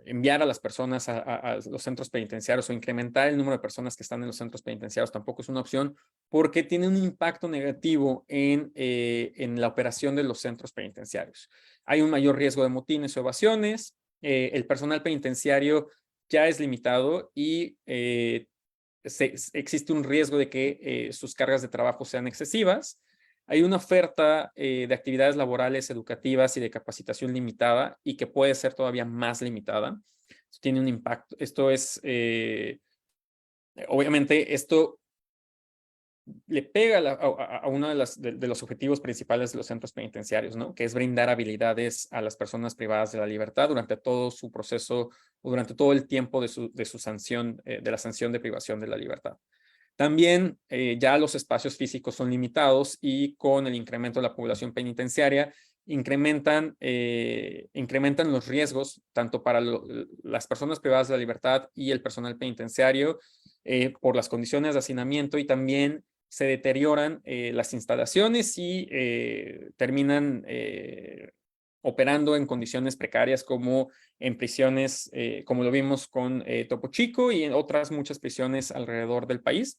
enviar a las personas a los centros penitenciarios o incrementar el número de personas que están en los centros penitenciarios tampoco es una opción? Porque tiene un impacto negativo en la operación de los centros penitenciarios. Hay un mayor riesgo de motines o evasiones, el personal penitenciario ya es limitado y existe un riesgo de que sus cargas de trabajo sean excesivas. Hay una oferta de actividades laborales, educativas y de capacitación limitada y que puede ser todavía más limitada. Esto tiene un impacto. Esto es, obviamente, esto le pega a uno de los objetivos principales de los centros penitenciarios, ¿no? Que es brindar habilidades a las personas privadas de la libertad durante todo su proceso o durante todo el tiempo de su sanción, de la sanción de privación de la libertad. También ya los espacios físicos son limitados y con el incremento de la población penitenciaria incrementan los riesgos tanto para las personas privadas de la libertad y el personal penitenciario por las condiciones de hacinamiento, y también se deterioran las instalaciones y terminan operando en condiciones precarias como en prisiones, como lo vimos con Topo Chico y en otras muchas prisiones alrededor del país,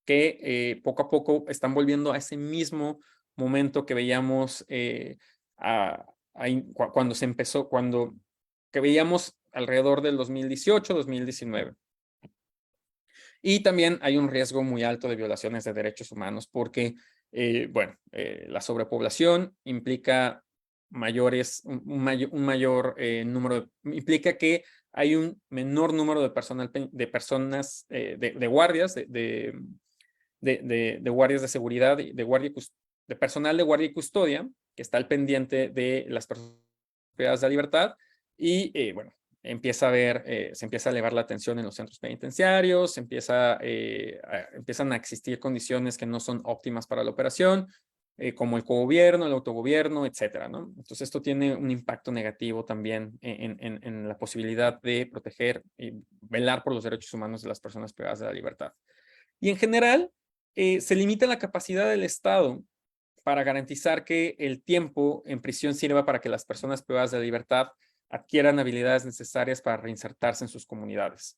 que poco a poco están volviendo a ese mismo momento que veíamos cuando se empezó, que veíamos alrededor del 2018, 2019. Y también hay un riesgo muy alto de violaciones de derechos humanos porque, la sobrepoblación implica un mayor número, implica que hay un menor número de personas, de guardias, de guardias de seguridad, de personal de guardia y custodia, que está al pendiente de las personas privadas de la libertad, y empieza a se empieza a elevar la tensión en los centros penitenciarios, empiezan a existir condiciones que no son óptimas para la operación, como el cogobierno, el autogobierno, etcétera, ¿no? Entonces esto tiene un impacto negativo también en la posibilidad de proteger y velar por los derechos humanos de las personas privadas de la libertad. Y en general, se limita la capacidad del Estado para garantizar que el tiempo en prisión sirva para que las personas privadas de la libertad adquieran habilidades necesarias para reinsertarse en sus comunidades.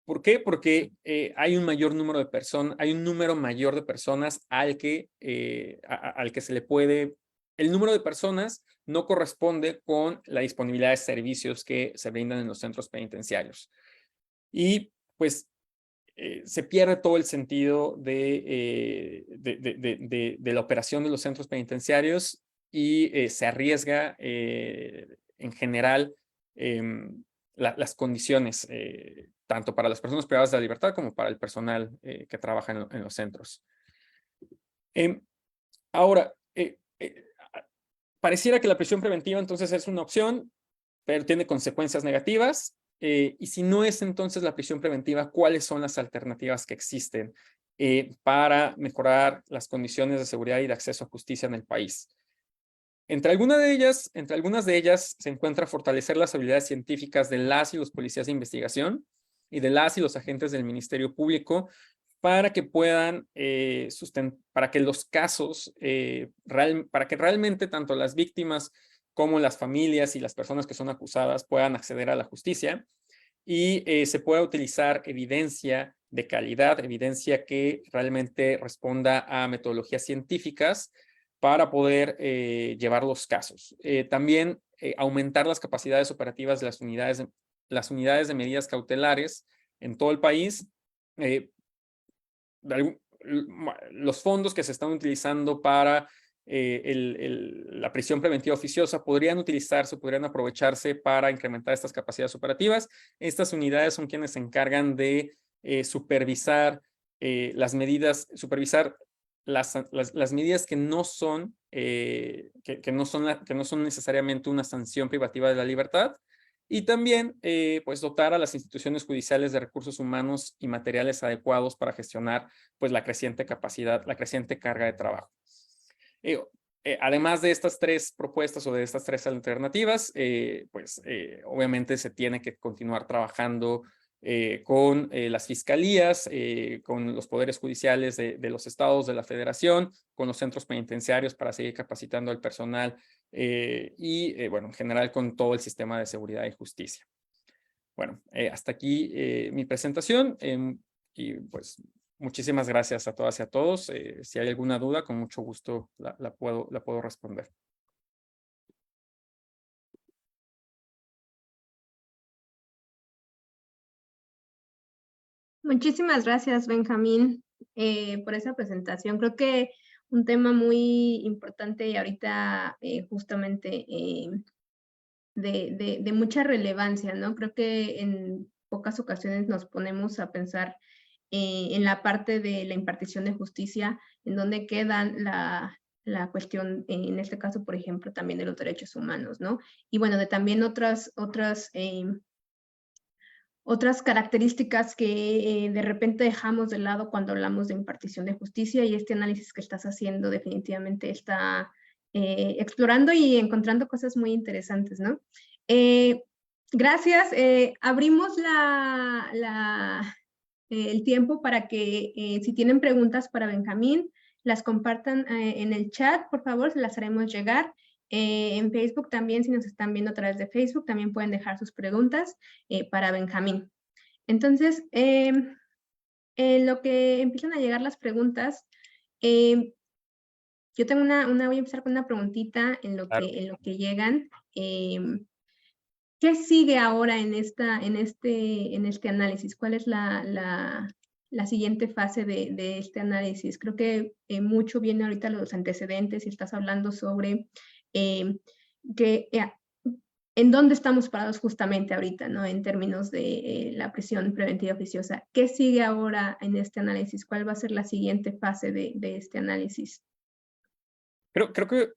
¿Por qué? Porque hay un número mayor de personas al que se le puede. El número de personas no corresponde con la disponibilidad de servicios que se brindan en los centros penitenciarios. Y pues se pierde todo el sentido de la operación de los centros penitenciarios y se arriesga en general las condiciones, tanto para las personas privadas de la libertad como para el personal que trabaja en los centros. Ahora, pareciera que la prisión preventiva entonces es una opción, pero tiene consecuencias negativas. Y si no es entonces la prisión preventiva, ¿cuáles son las alternativas que existen para mejorar las condiciones de seguridad y de acceso a justicia en el país? Entre algunas de ellas se encuentra fortalecer las habilidades científicas de las y los policías de investigación y de las y los agentes del Ministerio Público para que puedan para que los casos, para que realmente tanto las víctimas como las familias y las personas que son acusadas puedan acceder a la justicia y se pueda utilizar evidencia de calidad, evidencia que realmente responda a metodologías científicas para poder llevar los casos. También aumentar las capacidades operativas de las unidades de medidas cautelares en todo el país. Los fondos que se están utilizando para la prisión preventiva oficiosa podrían aprovecharse para incrementar estas capacidades operativas. Estas unidades son quienes se encargan de supervisar las medidas que no son, que no son necesariamente una sanción privativa de la libertad, y también pues dotar a las instituciones judiciales de recursos humanos y materiales adecuados para gestionar pues la creciente carga de trabajo. Además de estas tres propuestas o de estas tres alternativas, obviamente se tiene que continuar trabajando con las fiscalías, con los poderes judiciales de los estados, de la federación, con los centros penitenciarios para seguir capacitando al personal y, bueno, en general con todo el sistema de seguridad y justicia. Bueno, hasta aquí mi presentación y pues muchísimas gracias a todas y a todos. Si hay alguna duda, con mucho gusto la puedo responder. Muchísimas gracias, Benjamín, por esa presentación. Creo que un tema muy importante y ahorita justamente de mucha relevancia, ¿no? Creo que en pocas ocasiones nos ponemos a pensar en la parte de la impartición de justicia, en donde quedan la cuestión, en este caso, por ejemplo, también de los derechos humanos, ¿no? Y bueno, de también otras características que de repente dejamos de lado cuando hablamos de impartición de justicia, y este análisis que estás haciendo definitivamente está explorando y encontrando cosas muy interesantes, ¿no? Gracias. Abrimos el tiempo para que si tienen preguntas para Benjamín, las compartan en el chat, por favor, se las haremos llegar. En Facebook también, si nos están viendo a través de Facebook, también pueden dejar sus preguntas para Benjamín. Entonces, en lo que empiezan a llegar las preguntas, yo tengo voy a empezar con una preguntita en lo que llegan. ¿Qué sigue ahora en este análisis? ¿Cuál es la siguiente fase de este análisis? Creo que mucho viene ahorita los antecedentes y estás hablando sobre en dónde estamos parados justamente ahorita, ¿no? En términos de la prisión preventiva oficiosa. ¿Qué sigue ahora en este análisis? ¿Cuál va a ser la siguiente fase de este análisis? Creo que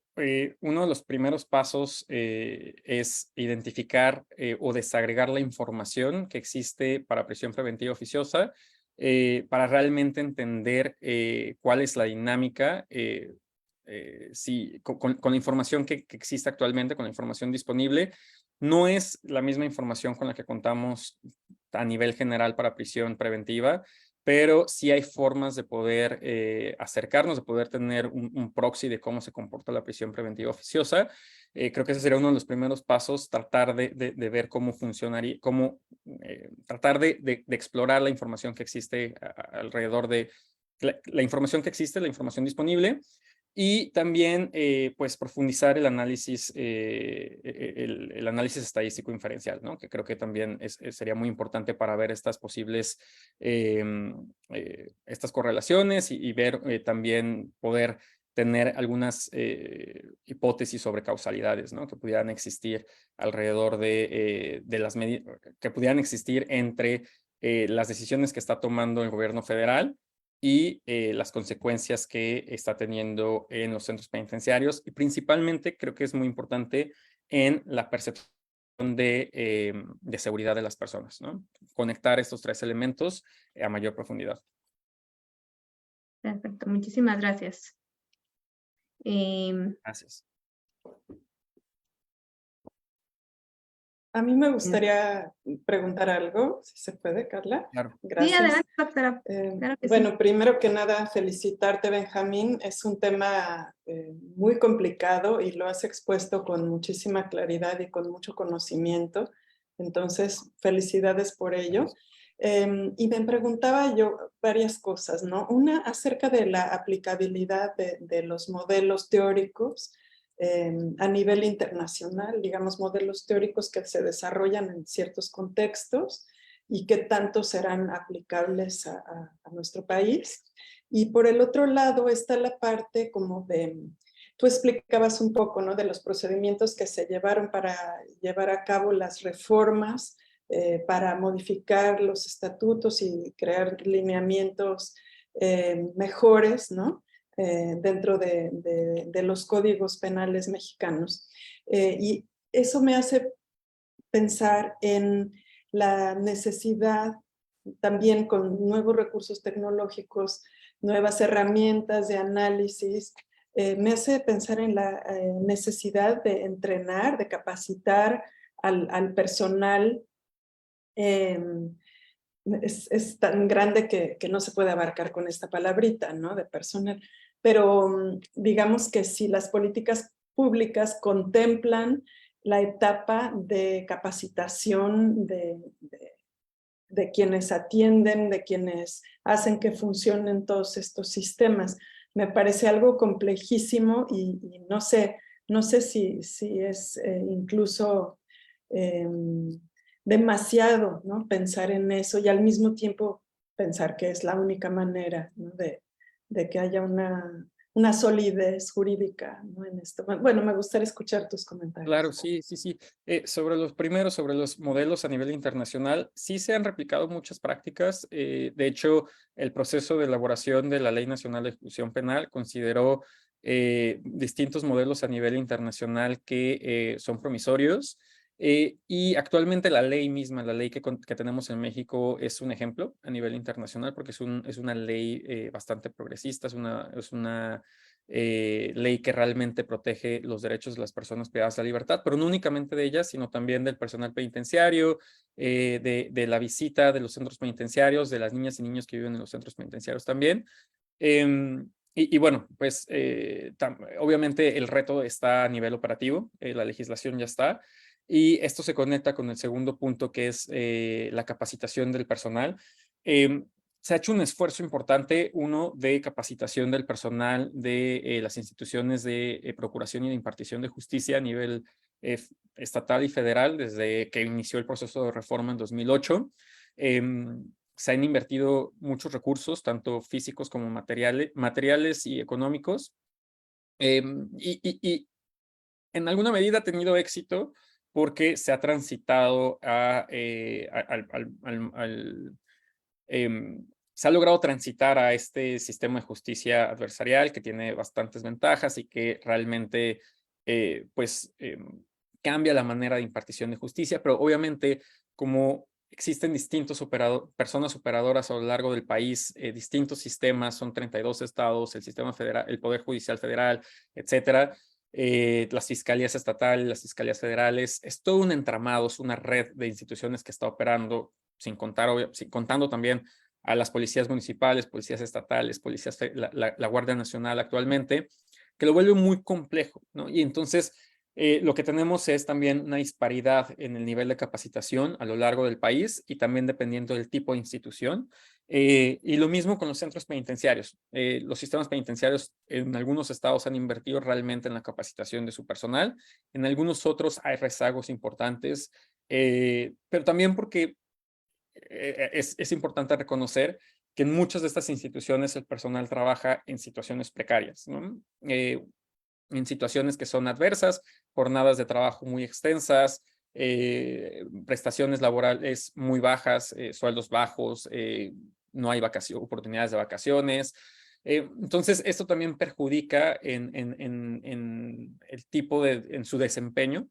uno de los primeros pasos es identificar o desagregar la información que existe para prisión preventiva oficiosa para realmente entender cuál es la dinámica, con la información que existe actualmente, con la información disponible. No es la misma información con la que contamos a nivel general para prisión preventiva, pero sí hay formas de poder acercarnos, de poder tener un proxy de cómo se comporta la prisión preventiva oficiosa. Creo que ese sería uno de los primeros pasos, tratar de ver cómo funcionaría, tratar de explorar la información que existe alrededor de la información que existe, la información disponible, y también pues profundizar el análisis, el análisis estadístico inferencial, ¿no? Que creo que también sería muy importante para ver estas posibles, estas correlaciones y ver también poder tener algunas hipótesis sobre causalidades, ¿no? Que pudieran existir alrededor de las medidas, que pudieran existir entre las decisiones que está tomando el gobierno federal y las consecuencias que está teniendo en los centros penitenciarios, y principalmente creo que es muy importante en la percepción de seguridad de las personas, ¿no? Conectar estos tres elementos a mayor profundidad. Perfecto, muchísimas gracias. Gracias. A mí me gustaría preguntar algo, si se puede, Carla. Claro. Gracias. Sí, adelante, doctora. Claro que bueno, sí. primero que nada, felicitarte, Benjamín. Es un tema muy complicado y lo has expuesto con muchísima claridad y con mucho conocimiento. Entonces, felicidades por ello. Y me preguntaba yo varias cosas, ¿no? Una, acerca de la aplicabilidad de los modelos teóricos a nivel internacional, digamos, modelos teóricos que se desarrollan en ciertos contextos y qué tanto serán aplicables a nuestro país. Y por el otro lado está la parte como de, tú explicabas un poco, ¿no? De los procedimientos que se llevaron para llevar a cabo las reformas, para modificar los estatutos y crear lineamientos mejores, ¿no? Dentro de los códigos penales mexicanos. Y eso me hace pensar en la necesidad también con nuevos recursos tecnológicos, nuevas herramientas de análisis, me hace pensar en la necesidad de entrenar, de capacitar al personal es tan grande que no se puede abarcar con esta palabrita, ¿no? De personal. Pero digamos que si las políticas públicas contemplan la etapa de capacitación de quienes atienden, de quienes hacen que funcionen todos estos sistemas. Me parece algo complejísimo y no sé si es incluso demasiado, ¿no? Pensar en eso y al mismo tiempo pensar que es la única manera, ¿no? de que haya una solidez jurídica, ¿no? En esto. Bueno, me gustaría escuchar tus comentarios. Claro, sí, sí, sí. Sobre los primeros, sobre los modelos a nivel internacional, sí se han replicado muchas prácticas. De hecho, el proceso de elaboración de la Ley Nacional de Ejecución Penal consideró distintos modelos a nivel internacional que son promisorios. Y actualmente la ley misma, la ley que tenemos en México es un ejemplo a nivel internacional porque es una ley bastante progresista, es una ley que realmente protege los derechos de las personas privadas de la libertad, pero no únicamente de ellas, sino también del personal penitenciario, de la visita de los centros penitenciarios, de las niñas y niños que viven en los centros penitenciarios también. Y bueno, pues obviamente el reto está a nivel operativo, la legislación ya está, y esto se conecta con el segundo punto que es la capacitación del personal. Se ha hecho un esfuerzo importante, uno, de capacitación del personal de las instituciones de procuración y de impartición de justicia a nivel estatal y federal desde que inició el proceso de reforma en 2008. Se han invertido muchos recursos, tanto físicos como materiales y económicos. Y en alguna medida ha tenido éxito porque se ha transitado se ha logrado transitar a este sistema de justicia adversarial que tiene bastantes ventajas y que realmente cambia la manera de impartición de justicia, pero obviamente como existen personas operadoras a lo largo del país, distintos sistemas, son 32 estados, el sistema federal, el Poder Judicial Federal, etcétera, las fiscalías estatales, las fiscalías federales, es todo un entramado, es una red de instituciones que está operando contando también a las policías municipales, policías estatales, la Guardia Nacional actualmente, que lo vuelve muy complejo, ¿no? Y entonces lo que tenemos es también una disparidad en el nivel de capacitación a lo largo del país y también dependiendo del tipo de institución. Y lo mismo con los centros penitenciarios. Los sistemas penitenciarios en algunos estados han invertido realmente en la capacitación de su personal, en algunos otros hay rezagos importantes, pero también porque es importante reconocer que en muchas de estas instituciones el personal trabaja en situaciones precarias, ¿no? En situaciones que son adversas, jornadas de trabajo muy extensas, prestaciones laborales muy bajas, sueldos bajos, no hay oportunidades de vacaciones. Entonces, esto también perjudica en el tipo en su desempeño.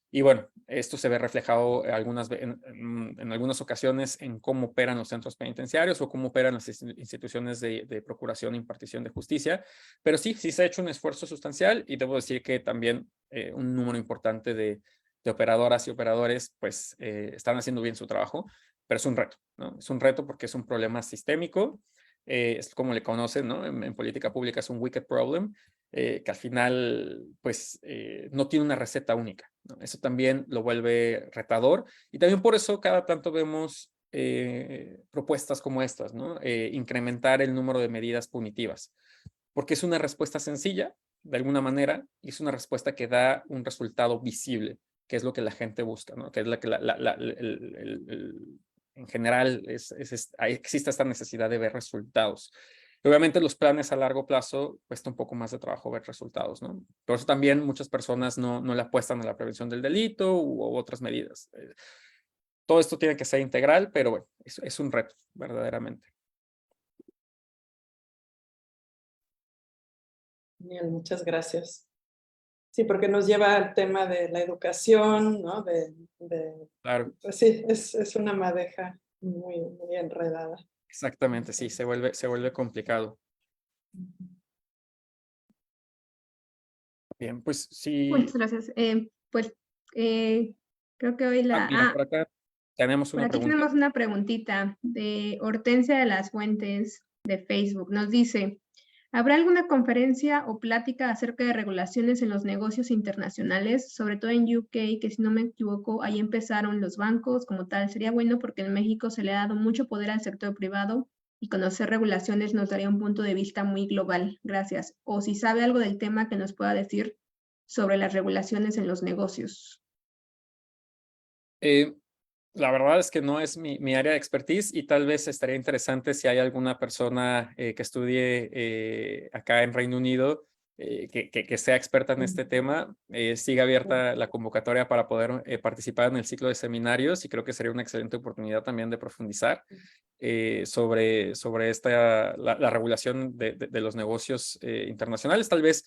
Y bueno, esto se ve reflejado en algunas ocasiones en cómo operan los centros penitenciarios o cómo operan las instituciones de procuración e impartición de justicia. Pero sí se ha hecho un esfuerzo sustancial y debo decir que también un número importante de operadoras y operadores pues están haciendo bien su trabajo, pero es un reto, ¿no? Es un reto porque es un problema sistémico, es como le conocen, ¿no? En política pública es un wicked problem, que al final pues no tiene una receta única, ¿no? Eso también lo vuelve retador y también por eso cada tanto vemos propuestas como estas, ¿no? Incrementar el número de medidas punitivas, porque es una respuesta sencilla, de alguna manera, y es una respuesta que da un resultado visible, que es lo que la gente busca, ¿no? Que es la que en general existe esta necesidad de ver resultados. Y obviamente los planes a largo plazo cuesta un poco más de trabajo ver resultados, ¿no? Por eso también muchas personas no le apuestan a la prevención del delito u otras medidas. Todo esto tiene que ser integral, pero bueno, es un reto, verdaderamente. Bien, muchas gracias. Sí, porque nos lleva al tema de la educación, ¿no? Claro. Pues sí, es una madeja muy, muy enredada. Exactamente, sí, se vuelve complicado. Bien, pues sí. Muchas gracias. Pues creo que hoy Mira, por acá Tenemos Por una aquí pregunta. tenemos una preguntita de Hortensia de las Fuentes de Facebook. Nos dice, ¿habrá alguna conferencia o plática acerca de regulaciones en los negocios internacionales, sobre todo en UK, que si no me equivoco, ahí empezaron los bancos como tal? Sería bueno porque en México se le ha dado mucho poder al sector privado y conocer regulaciones nos daría un punto de vista muy global. Gracias. O si sabe algo del tema que nos pueda decir sobre las regulaciones en los negocios. La verdad es que no es mi área de expertise y tal vez estaría interesante si hay alguna persona que estudie acá en Reino Unido que sea experta en este tema. Sigue abierta la convocatoria para poder participar en el ciclo de seminarios y creo que sería una excelente oportunidad también de profundizar sobre la regulación de los negocios internacionales. Tal vez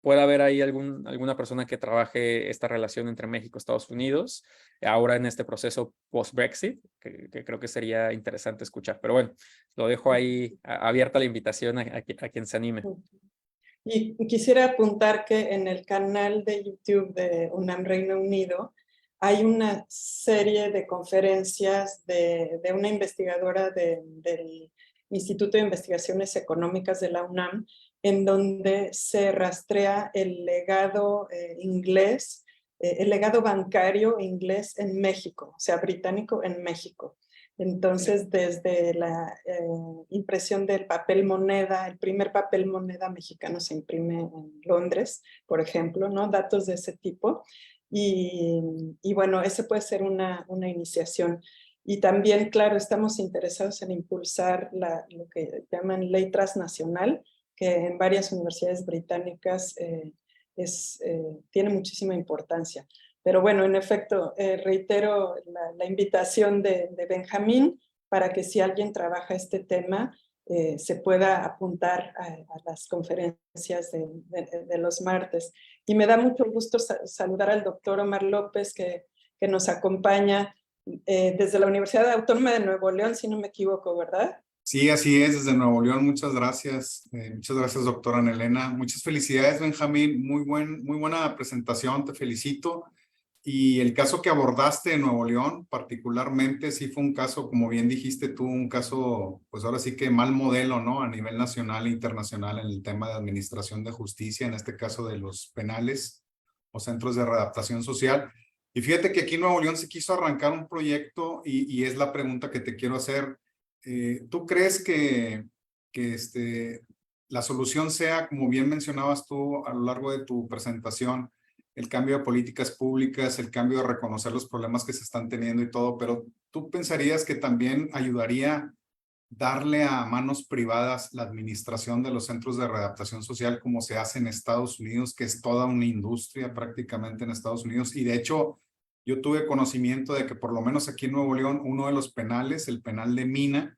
pueda haber ahí alguna persona que trabaje esta relación entre México y Estados Unidos, ahora en este proceso post-Brexit, que creo que sería interesante escuchar. Pero bueno, lo dejo ahí abierta la invitación a quien se anime. Y quisiera apuntar que en el canal de YouTube de UNAM Reino Unido hay una serie de conferencias de una investigadora del Instituto de Investigaciones Económicas de la UNAM, en donde se rastrea el legado inglés, el legado bancario inglés en México, o sea, británico en México. Entonces, desde la impresión del papel moneda, el primer papel moneda mexicano se imprime en Londres, por ejemplo, ¿no? Datos de ese tipo. Y bueno, ese puede ser una iniciación. Y también, claro, estamos interesados en impulsar lo que llaman ley transnacional, que en varias universidades británicas tiene muchísima importancia. Pero bueno, en efecto, reitero la invitación de Benjamín para que si alguien trabaja este tema, se pueda apuntar a las conferencias de los martes. Y me da mucho gusto saludar al doctor Omar López, que nos acompaña desde la Universidad Autónoma de Nuevo León, si no me equivoco, ¿verdad? Sí, así es, desde Nuevo León. Muchas gracias. Muchas gracias, doctora Ana Elena. Muchas felicidades, Benjamín. Muy buena presentación, te felicito. Y el caso que abordaste en Nuevo León, particularmente, sí fue un caso, como bien dijiste tú, un caso, pues ahora sí que mal modelo, ¿no? A nivel nacional e internacional en el tema de administración de justicia, en este caso de los penales o centros de readaptación social. Y fíjate que aquí en Nuevo León se quiso arrancar un proyecto y es la pregunta que te quiero hacer. ¿Tú crees que la solución sea, como bien mencionabas tú a lo largo de tu presentación, el cambio de políticas públicas, el cambio de reconocer los problemas que se están teniendo y todo, pero tú pensarías que también ayudaría darle a manos privadas la administración de los centros de readaptación social como se hace en Estados Unidos, que es toda una industria prácticamente en Estados Unidos? Y de hecho, yo tuve conocimiento de que por lo menos aquí en Nuevo León, uno de los penales, el penal de Mina,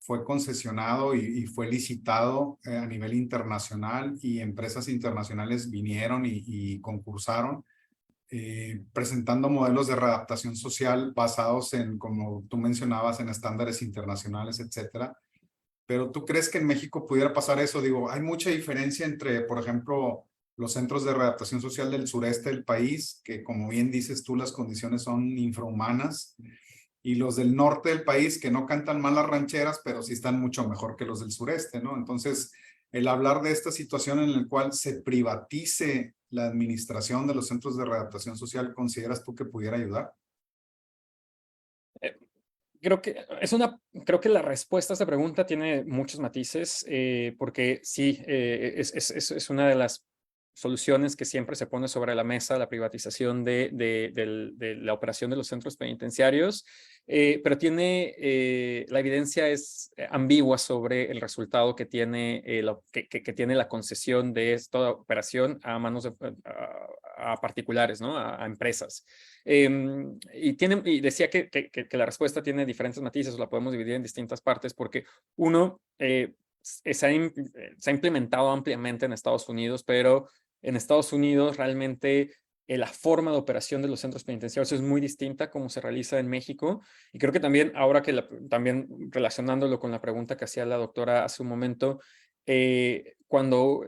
fue concesionado y fue licitado a nivel internacional y empresas internacionales vinieron y concursaron presentando modelos de readaptación social basados en, como tú mencionabas, en estándares internacionales, etcétera. Pero ¿tú crees que en México pudiera pasar eso? Digo, hay mucha diferencia entre, por ejemplo, los centros de readaptación social del sureste del país, que como bien dices tú, las condiciones son infrahumanas, y los del norte del país, que no cantan mal las rancheras, pero sí están mucho mejor que los del sureste, ¿no? Entonces, el hablar de esta situación en la cual se privatice la administración de los centros de readaptación social, ¿consideras tú que pudiera ayudar? Creo que la respuesta a esta pregunta tiene muchos matices, porque sí, es una de las soluciones que siempre se pone sobre la mesa, la privatización de la operación de los centros penitenciarios, pero la evidencia es ambigua sobre el resultado que tiene, que tiene la concesión de esta operación a manos a particulares, ¿no? A empresas. Y decía que la respuesta tiene diferentes matices, o la podemos dividir en distintas partes, porque uno, se ha implementado ampliamente en Estados Unidos, pero en Estados Unidos realmente la forma de operación de los centros penitenciarios es muy distinta como se realiza en México. Y creo que también, ahora que también relacionándolo con la pregunta que hacía la doctora hace un momento, cuando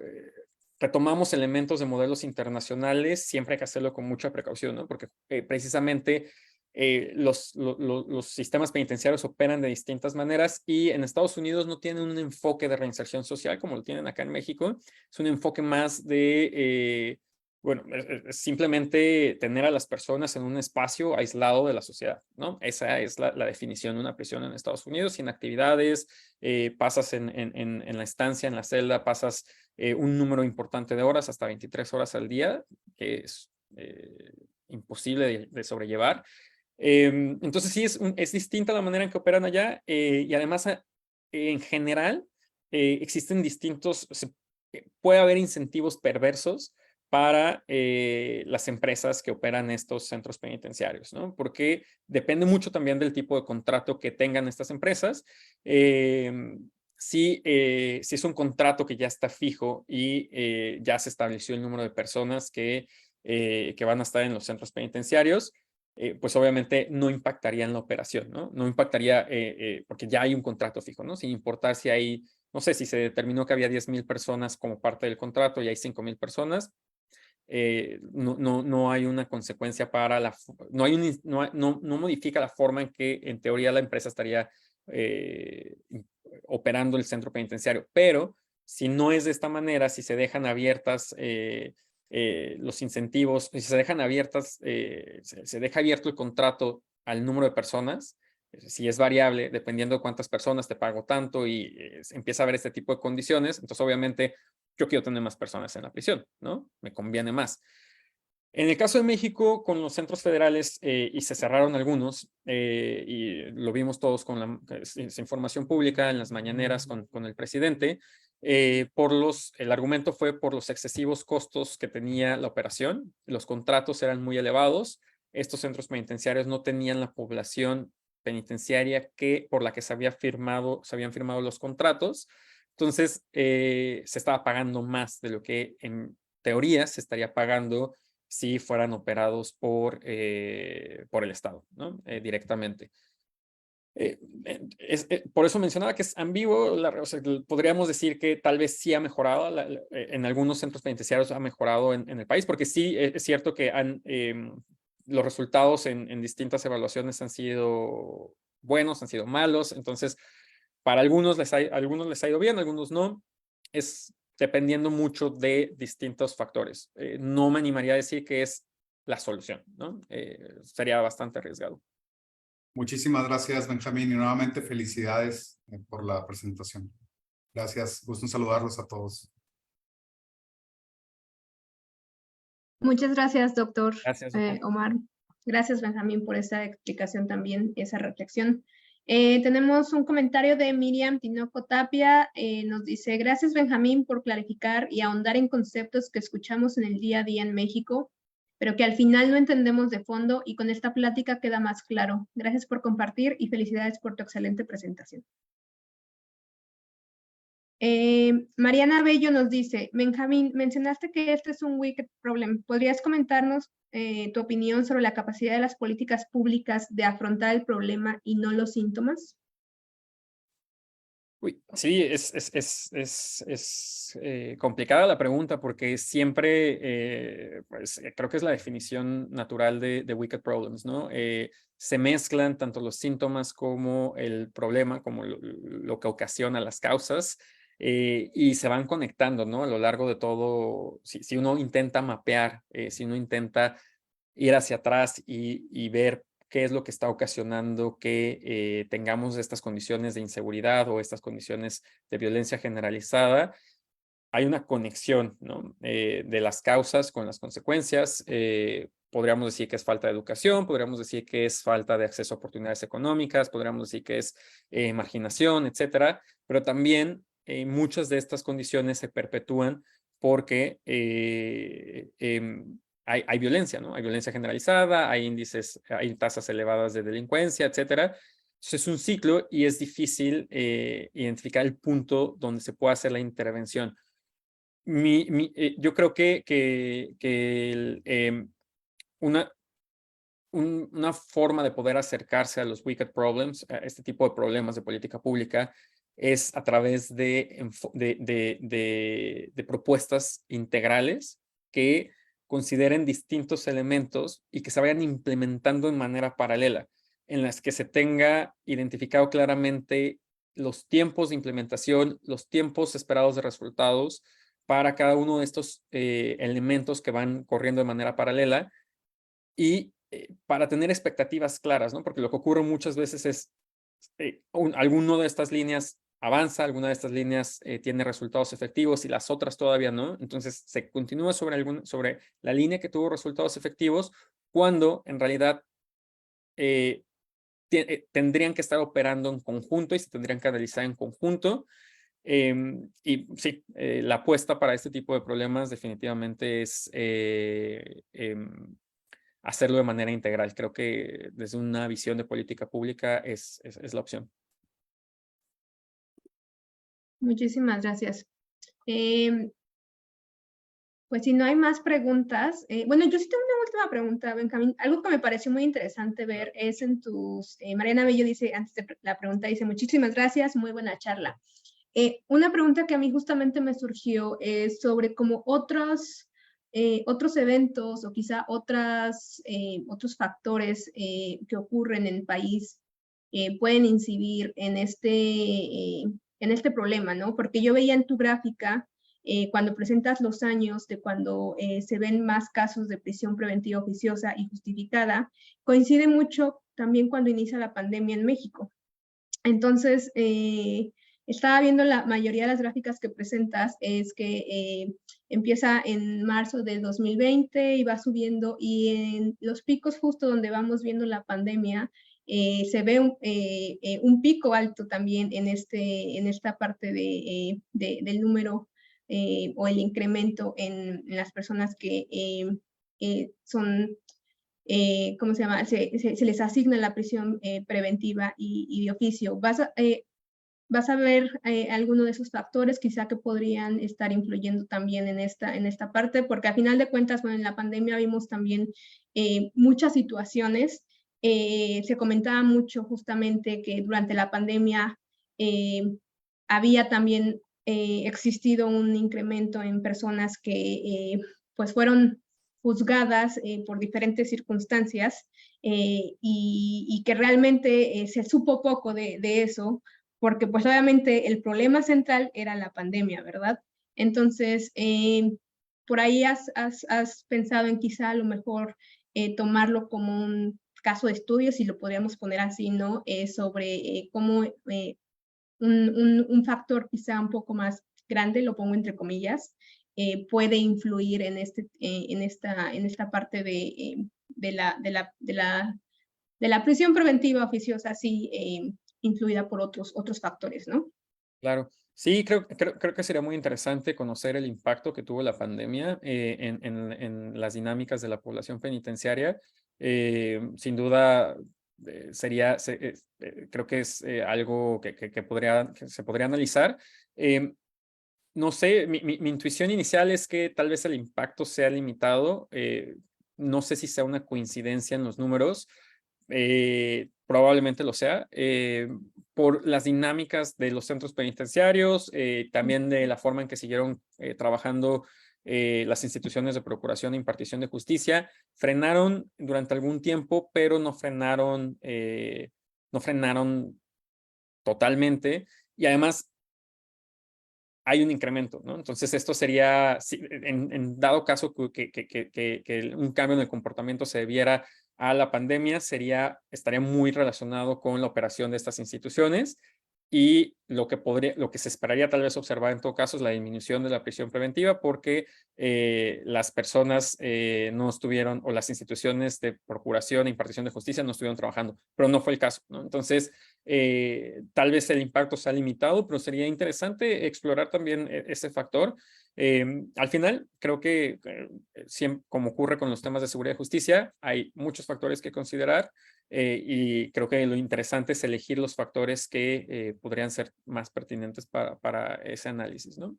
retomamos elementos de modelos internacionales, siempre hay que hacerlo con mucha precaución, ¿no? Porque precisamente los sistemas penitenciarios operan de distintas maneras y en Estados Unidos no tienen un enfoque de reinserción social como lo tienen acá en México. Es un enfoque más de, bueno, simplemente tener a las personas en un espacio aislado de la sociedad, ¿no? Esa es la definición de una prisión en Estados Unidos, sin actividades, pasas en la estancia, en la celda, pasas un número importante de horas, hasta 23 horas al día, que es imposible de sobrellevar. Entonces sí, es distinta la manera en que operan allá y además en general existen distintos, puede haber incentivos perversos para las empresas que operan estos centros penitenciarios, ¿no? Porque depende mucho también del tipo de contrato que tengan estas empresas. Si es un contrato que ya está fijo y ya se estableció el número de personas que van a estar en los centros penitenciarios, pues obviamente no impactaría en la operación, ¿no? No impactaría porque ya hay un contrato fijo, ¿no? Sin importar si hay, no sé, si se determinó que había 10,000 personas como parte del contrato y hay 5,000 personas, no hay una consecuencia para no modifica la forma en que en teoría la empresa estaría operando el centro penitenciario, pero si no es de esta manera, si se dejan abiertas los incentivos, si se dejan abiertas, se deja abierto el contrato al número de personas, si es variable, dependiendo de cuántas personas te pago tanto y empieza a haber este tipo de condiciones, entonces obviamente yo quiero tener más personas en la prisión, ¿no? Me conviene más. En el caso de México, con los centros federales, y se cerraron algunos, y lo vimos todos con la información pública en las mañaneras con el presidente, el argumento fue por los excesivos costos que tenía la operación, los contratos eran muy elevados, estos centros penitenciarios no tenían la población penitenciaria por la que se habían firmado los contratos, entonces se estaba pagando más de lo que en teoría se estaría pagando si fueran operados por el Estado, ¿no? Directamente. Por eso mencionaba que es ambiguo, o sea, podríamos decir que tal vez sí ha mejorado, en algunos centros penitenciarios ha mejorado en el país, porque sí es cierto que los resultados en distintas evaluaciones han sido buenos, han sido malos, entonces para algunos les ha ido bien, algunos no, es dependiendo mucho de distintos factores. No me animaría a decir que es la solución, ¿no? Sería bastante arriesgado. Muchísimas gracias, Benjamín, y nuevamente felicidades por la presentación. Gracias, gusto en saludarlos a todos. Muchas gracias, doctor Gracias, Omar. Gracias, Benjamín, por esa explicación también, esa reflexión. Tenemos un comentario de Miriam Tinoco Tapia. Nos dice, gracias, Benjamín, por clarificar y ahondar en conceptos que escuchamos en el día a día en México, pero que al final no entendemos de fondo y con esta plática queda más claro. Gracias por compartir y felicidades por tu excelente presentación. Mariana Bello nos dice, Benjamín, mencionaste que este es un wicked problem. ¿Podrías comentarnos tu opinión sobre la capacidad de las políticas públicas de afrontar el problema y no los síntomas? Uy, sí, es complicada la pregunta porque siempre, pues creo que es la definición natural de wicked problems, ¿no? Se mezclan tanto los síntomas como el problema, como lo que ocasiona las causas, y se van conectando, ¿no? A lo largo de todo, si uno intenta mapear, si uno intenta ir hacia atrás y ver qué es lo que está ocasionando que tengamos estas condiciones de inseguridad o estas condiciones de violencia generalizada, hay una conexión, ¿no? De las causas con las consecuencias. Podríamos decir que es falta de educación, podríamos decir que es falta de acceso a oportunidades económicas, podríamos decir que es marginación, etcétera, pero también muchas de estas condiciones se perpetúan porque hay violencia, ¿no? Hay violencia generalizada, hay tasas elevadas de delincuencia, etcétera. Entonces es un ciclo y es difícil identificar el punto donde se puede hacer la intervención. Yo creo que una forma de poder acercarse a los wicked problems, a este tipo de problemas de política pública, es a través de propuestas integrales que consideren distintos elementos y que se vayan implementando en manera paralela, en las que se tenga identificado claramente los tiempos de implementación, los tiempos esperados de resultados para cada uno de estos elementos que van corriendo de manera paralela y para tener expectativas claras, ¿no? Porque lo que ocurre muchas veces es alguno de estas líneas avanza, alguna de estas líneas tiene resultados efectivos y las otras todavía no. Entonces se continúa sobre la línea que tuvo resultados efectivos cuando en realidad tendrían que estar operando en conjunto y se tendrían que analizar en conjunto. Y sí, la apuesta para este tipo de problemas definitivamente es hacerlo de manera integral. Creo que desde una visión de política pública es la opción. Muchísimas gracias. Pues si no hay más preguntas, bueno, yo sí tengo una última pregunta, Benjamín. Algo que me pareció muy interesante ver es en tus, Mariana Bello dice, antes de la pregunta, dice, muchísimas gracias, muy buena charla. Una pregunta que a mí justamente me surgió es sobre cómo otros eventos o quizá otros factores que ocurren en el país pueden incidir en este problema, ¿no? Porque yo veía en tu gráfica cuando presentas los años de cuando se ven más casos de prisión preventiva oficiosa y justificada, coincide mucho también cuando inicia la pandemia en México. Entonces, estaba viendo la mayoría de las gráficas que presentas, es que empieza en marzo de 2020 y va subiendo, y en los picos justo donde vamos viendo la pandemia, se ve un pico alto también en esta parte del número o el incremento en las personas que son, ¿cómo se llama? Se les asigna la prisión preventiva y de oficio. ¿Vas a ver alguno de esos factores quizá que podrían estar influyendo también en esta parte? Porque a final de cuentas, bueno, en la pandemia vimos también muchas situaciones. Se comentaba mucho justamente que durante la pandemia había también existido un incremento en personas que pues fueron juzgadas por diferentes circunstancias y que realmente se supo poco de eso, porque pues obviamente el problema central era la pandemia, ¿verdad? Entonces, por ahí has pensado en quizá a lo mejor tomarlo como un caso de estudio, si lo podríamos poner así, ¿no? Sobre cómo un factor quizá un poco más grande, lo pongo entre comillas, puede influir en esta parte de la prisión preventiva oficiosa, así influida por otros factores, ¿no? Claro. Sí, creo que sería muy interesante conocer el impacto que tuvo la pandemia en las dinámicas de la población penitenciaria. Sin duda, creo que es algo que se podría analizar. No sé, mi intuición inicial es que tal vez el impacto sea limitado. No sé si sea una coincidencia en los números. Probablemente lo sea, por las dinámicas de los centros penitenciarios, también de la forma en que siguieron trabajando las instituciones de procuración e impartición de justicia. Frenaron durante algún tiempo, pero no frenaron totalmente, y además hay un incremento, ¿no? Entonces esto sería, en dado caso que un cambio en el comportamiento se debiera a la pandemia, estaría muy relacionado con la operación de estas instituciones, y lo que se esperaría tal vez observar en todo caso es la disminución de la prisión preventiva, porque las personas no estuvieron, o las instituciones de procuración e impartición de justicia no estuvieron trabajando, pero no fue el caso, ¿no? Entonces, tal vez el impacto sea limitado, pero sería interesante explorar también ese factor. Al final, creo que como ocurre con los temas de seguridad y justicia, hay muchos factores que considerar, y creo que lo interesante es elegir los factores que podrían ser más pertinentes para ese análisis, ¿no?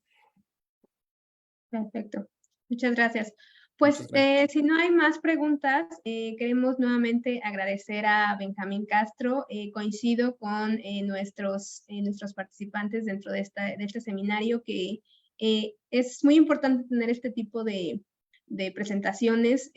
Perfecto. Muchas gracias. Pues Muchas gracias. si no hay más preguntas, queremos nuevamente agradecer a Benjamín Castro. Coincido con nuestros participantes dentro de este seminario, que es muy importante tener este tipo de de presentaciones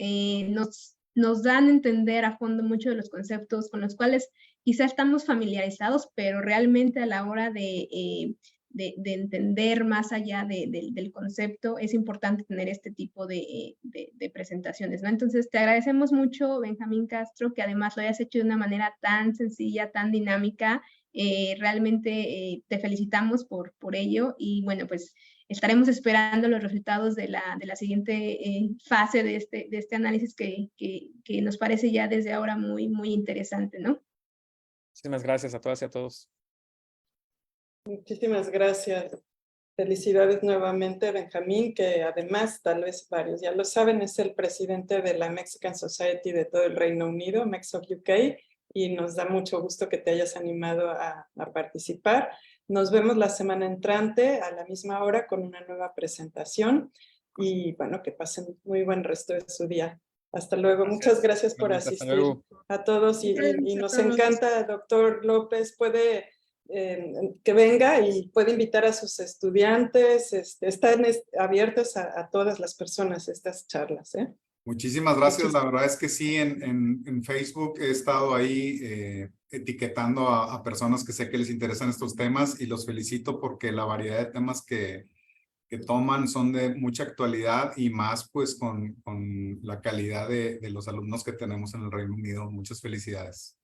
nos dan a entender a fondo mucho de los conceptos con los cuales quizá estamos familiarizados, pero realmente a la hora de entender más allá del concepto, es importante tener este tipo de presentaciones, ¿no? Entonces, te agradecemos mucho, Benjamín Castro, que además lo hayas hecho de una manera tan sencilla, tan dinámica. Realmente te felicitamos por ello y bueno, pues estaremos esperando los resultados de la siguiente fase de este análisis que nos parece ya desde ahora muy, muy interesante, ¿no? Muchísimas gracias a todas y a todos. Muchísimas gracias. Felicidades nuevamente, Benjamín, que además, tal vez varios ya lo saben, es el presidente de la Mexican Society de todo el Reino Unido, MEXOC UK, y nos da mucho gusto que te hayas animado a participar. Nos vemos la semana entrante a la misma hora con una nueva presentación y bueno, que pasen muy buen resto de su día. Hasta luego. Gracias. Muchas gracias por Hasta asistir luego. a todos y Gracias a nos todos. encanta, doctor López, puede que venga y puede invitar a sus estudiantes, están abiertos a todas las personas estas charlas. Muchísimas gracias. La verdad es que sí, en Facebook he estado ahí etiquetando a personas que sé que les interesan estos temas y los felicito porque la variedad de temas que toman son de mucha actualidad y más pues con la calidad de los alumnos que tenemos en el Reino Unido. Muchas felicidades.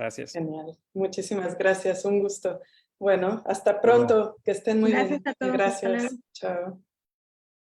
Gracias. Genial. Muchísimas gracias. Un gusto. Bueno, hasta pronto. Que estén muy bien. Gracias a todos. Hasta Gracias. luego. Chao.